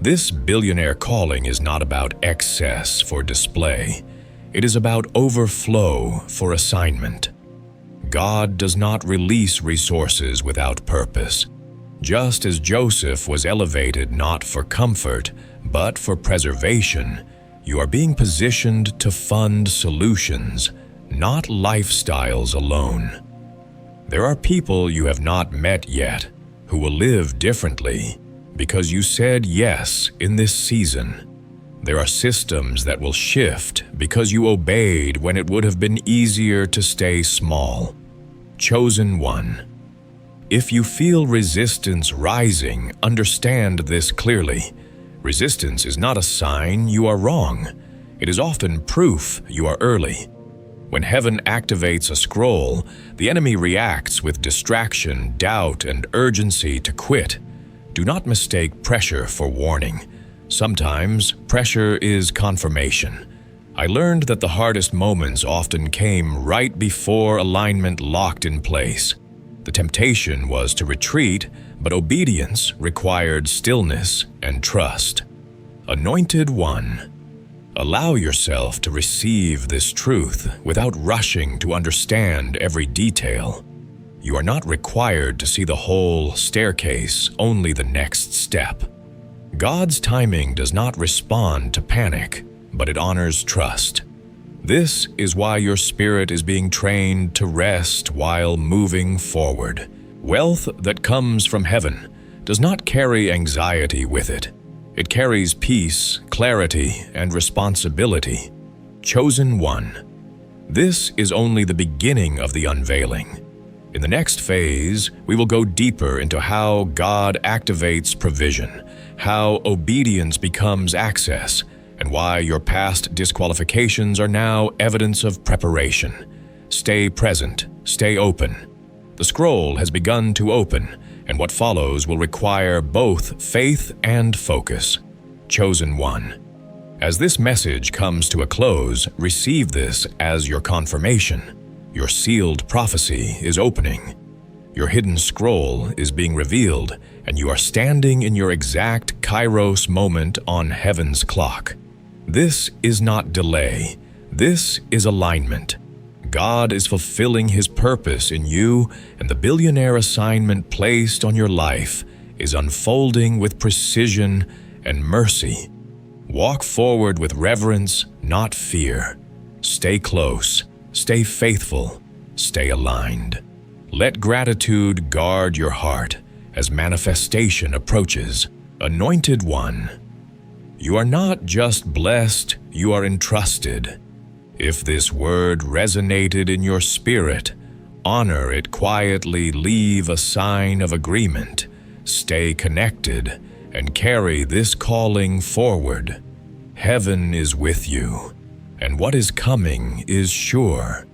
This billionaire calling is not about excess for display. It is about overflow for assignment. God does not release resources without purpose. Just as Joseph was elevated not for comfort, but for preservation, you are being positioned to fund solutions, not lifestyles alone. There are people you have not met yet who will live differently because you said yes in this season. There are systems that will shift because you obeyed when it would have been easier to stay small. Chosen One. If you feel resistance rising, understand this clearly. Resistance is not a sign you are wrong. It is often proof you are early. When heaven activates a scroll, the enemy reacts with distraction, doubt, and urgency to quit. Do not mistake pressure for warning. Sometimes, pressure is confirmation. I learned that the hardest moments often came right before alignment locked in place. The temptation was to retreat, but obedience required stillness and trust. Anointed One. Allow yourself to receive this truth without rushing to understand every detail. You are not required to see the whole staircase, only the next step. God's timing does not respond to panic, but it honors trust. This is why your spirit is being trained to rest while moving forward. Wealth that comes from heaven does not carry anxiety with it. It carries peace, clarity, and responsibility. Chosen One. This is only the beginning of the unveiling. In the next phase, we will go deeper into how God activates provision, how obedience becomes access, and why your past disqualifications are now evidence of preparation. Stay present, stay open. The scroll has begun to open, and what follows will require both faith and focus. Chosen one. As this message comes to a close, receive this as your confirmation. Your sealed prophecy is opening. Your hidden scroll is being revealed, and you are standing in your exact Kairos moment on heaven's clock. This is not delay. This is alignment. God is fulfilling His purpose in you, and the billionaire assignment placed on your life is unfolding with precision and mercy. Walk forward with reverence, not fear. Stay close, stay faithful, stay aligned. Let gratitude guard your heart as manifestation approaches. Anointed one, you are not just blessed, you are entrusted. If this word resonated in your spirit, honor it quietly, leave a sign of agreement, stay connected, and carry this calling forward. Heaven is with you, and what is coming is sure.